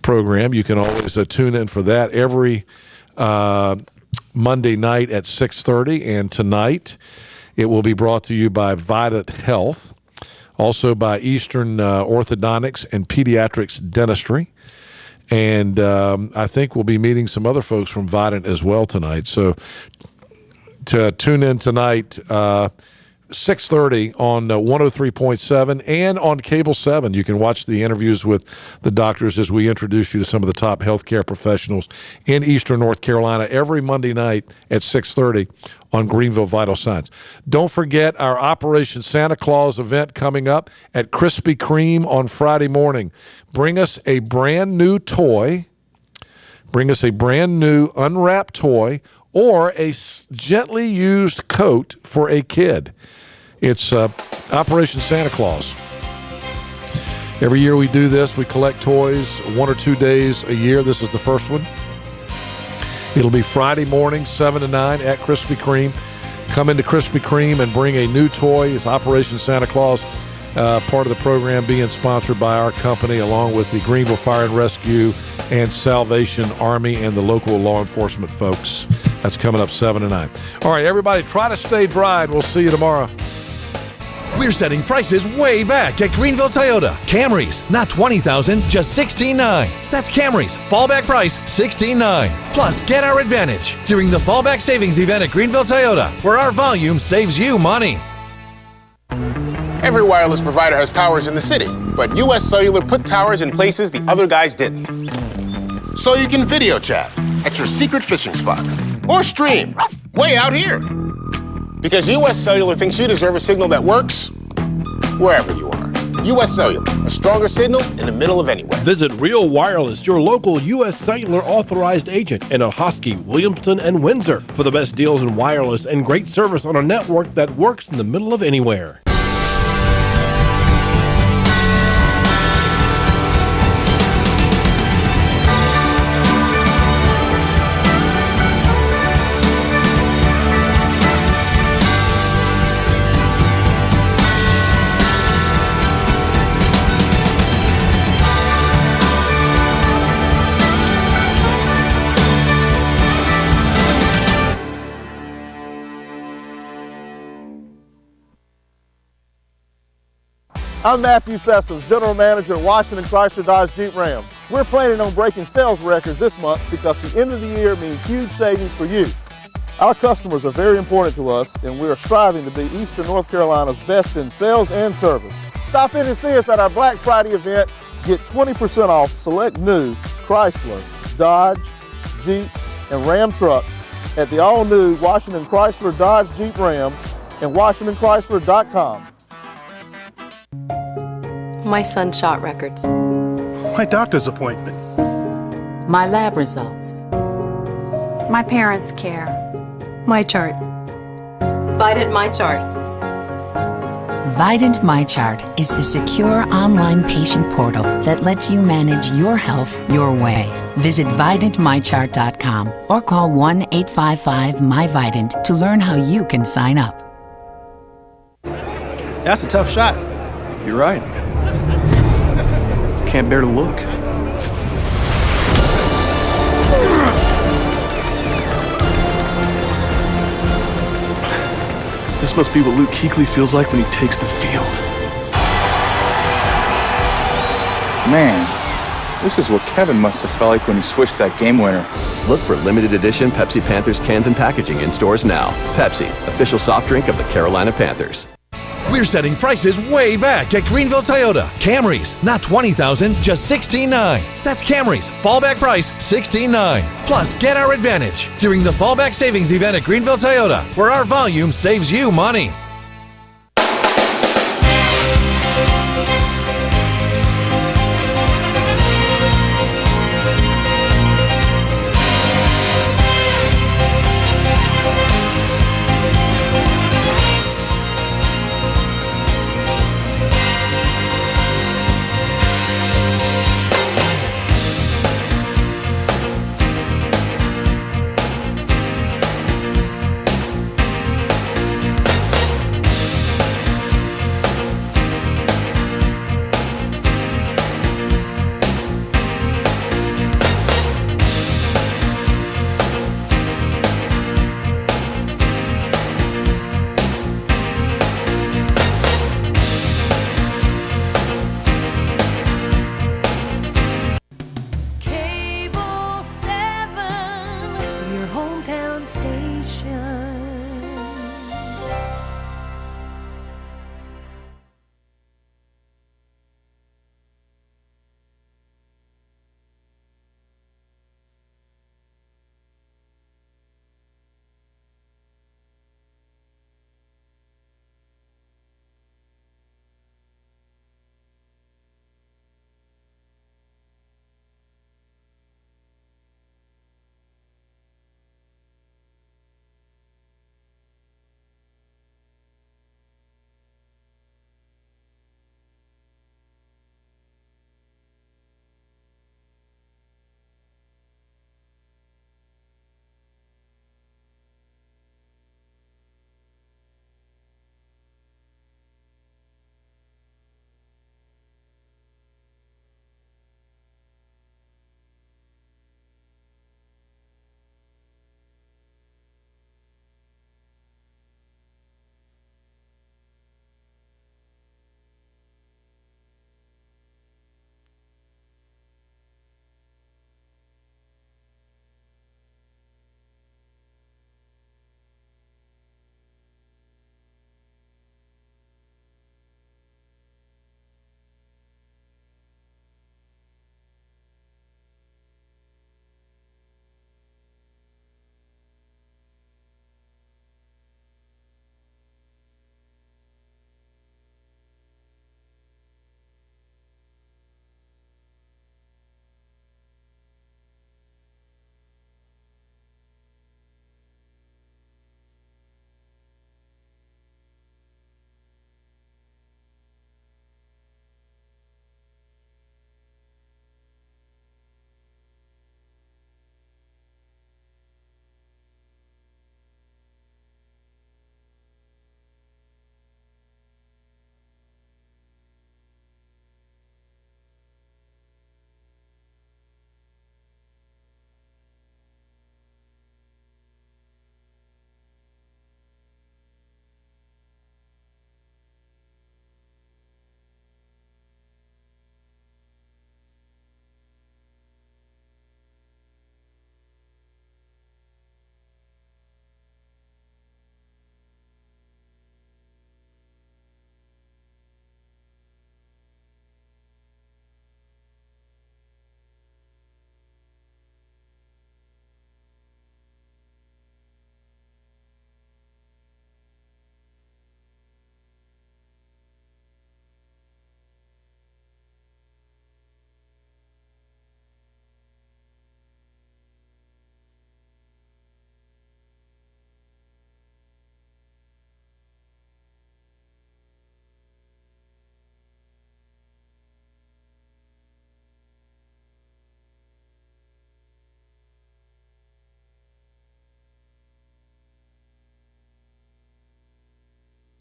program. You can always tune in for that every Monday night at 6:30. And tonight, it will be brought to you by Vidant Health. Also by Eastern Orthodontics and Pediatrics Dentistry. And I think we'll be meeting some other folks from Vidant as well tonight. So to tune in tonight, 6:30 on 103.7 and on Cable 7. You can watch the interviews with the doctors as we introduce you to some of the top healthcare professionals in Eastern North Carolina every Monday night at 6:30 on Greenville Vital Signs. Don't forget our Operation Santa Claus event coming up at Krispy Kreme on Friday morning. Bring us a brand new toy. Bring us a brand new unwrapped toy or a gently used coat for a kid. It's Operation Santa Claus. Every year we do this. We collect toys 1 or 2 days a year. This is the first one. It'll be Friday morning, 7 to 9 at Krispy Kreme. Come into Krispy Kreme and bring a new toy. It's Operation Santa Claus, part of the program being sponsored by our company along with the Greenville Fire and Rescue and Salvation Army and the local law enforcement folks. That's coming up 7 to 9. All right, everybody, try to stay dry, and we'll see you tomorrow. We're setting prices way back at Greenville Toyota. Camrys, not $20,000, just $16,900. That's Camrys, fallback price $16,900. Plus, get our advantage during the fallback savings event at Greenville Toyota, where our volume saves you money. Every wireless provider has towers in the city, but US Cellular put towers in places the other guys didn't. So you can video chat at your secret fishing spot or stream way out here. Because US Cellular thinks you deserve a signal that works wherever you are. US Cellular, a stronger signal in the middle of anywhere. Visit Real Wireless, your local US Cellular authorized agent in Ahoskie, Williamston, and Windsor for the best deals in wireless and great service on a network that works in the middle of anywhere. I'm Matthew Sessoms, General Manager at Washington Chrysler Dodge Jeep Ram. We're planning on breaking sales records this month because the end of the year means huge savings for you. Our customers are very important to us, and we are striving to be Eastern North Carolina's best in sales and service. Stop in and see us at our Black Friday event. Get 20% off select new Chrysler, Dodge, Jeep, and Ram trucks at the all-new Washington Chrysler Dodge Jeep Ram and WashingtonChrysler.com. My son shot records. My doctor's appointments. My lab results. My parents' care. My chart. Vidant My Chart. Vidant MyChart is the secure online patient portal that lets you manage your health your way. Visit VidantMyChart.com or call 1-855-MyVidant to learn how you can sign up. That's a tough shot. You're right. Can't bear to look. This must be what Luke Kuechly feels like when he takes the field. Man, this is what Kevin must have felt like when he swished that game winner. Look for limited edition Pepsi Panthers cans and packaging in stores now. Pepsi, official soft drink of the Carolina Panthers. We're setting prices way back at Greenville Toyota. Camrys, not $20,000, just $16,900. That's Camrys, fallback price $16,900. Plus, get our advantage during the fallback savings event at Greenville Toyota, where our volume saves you money.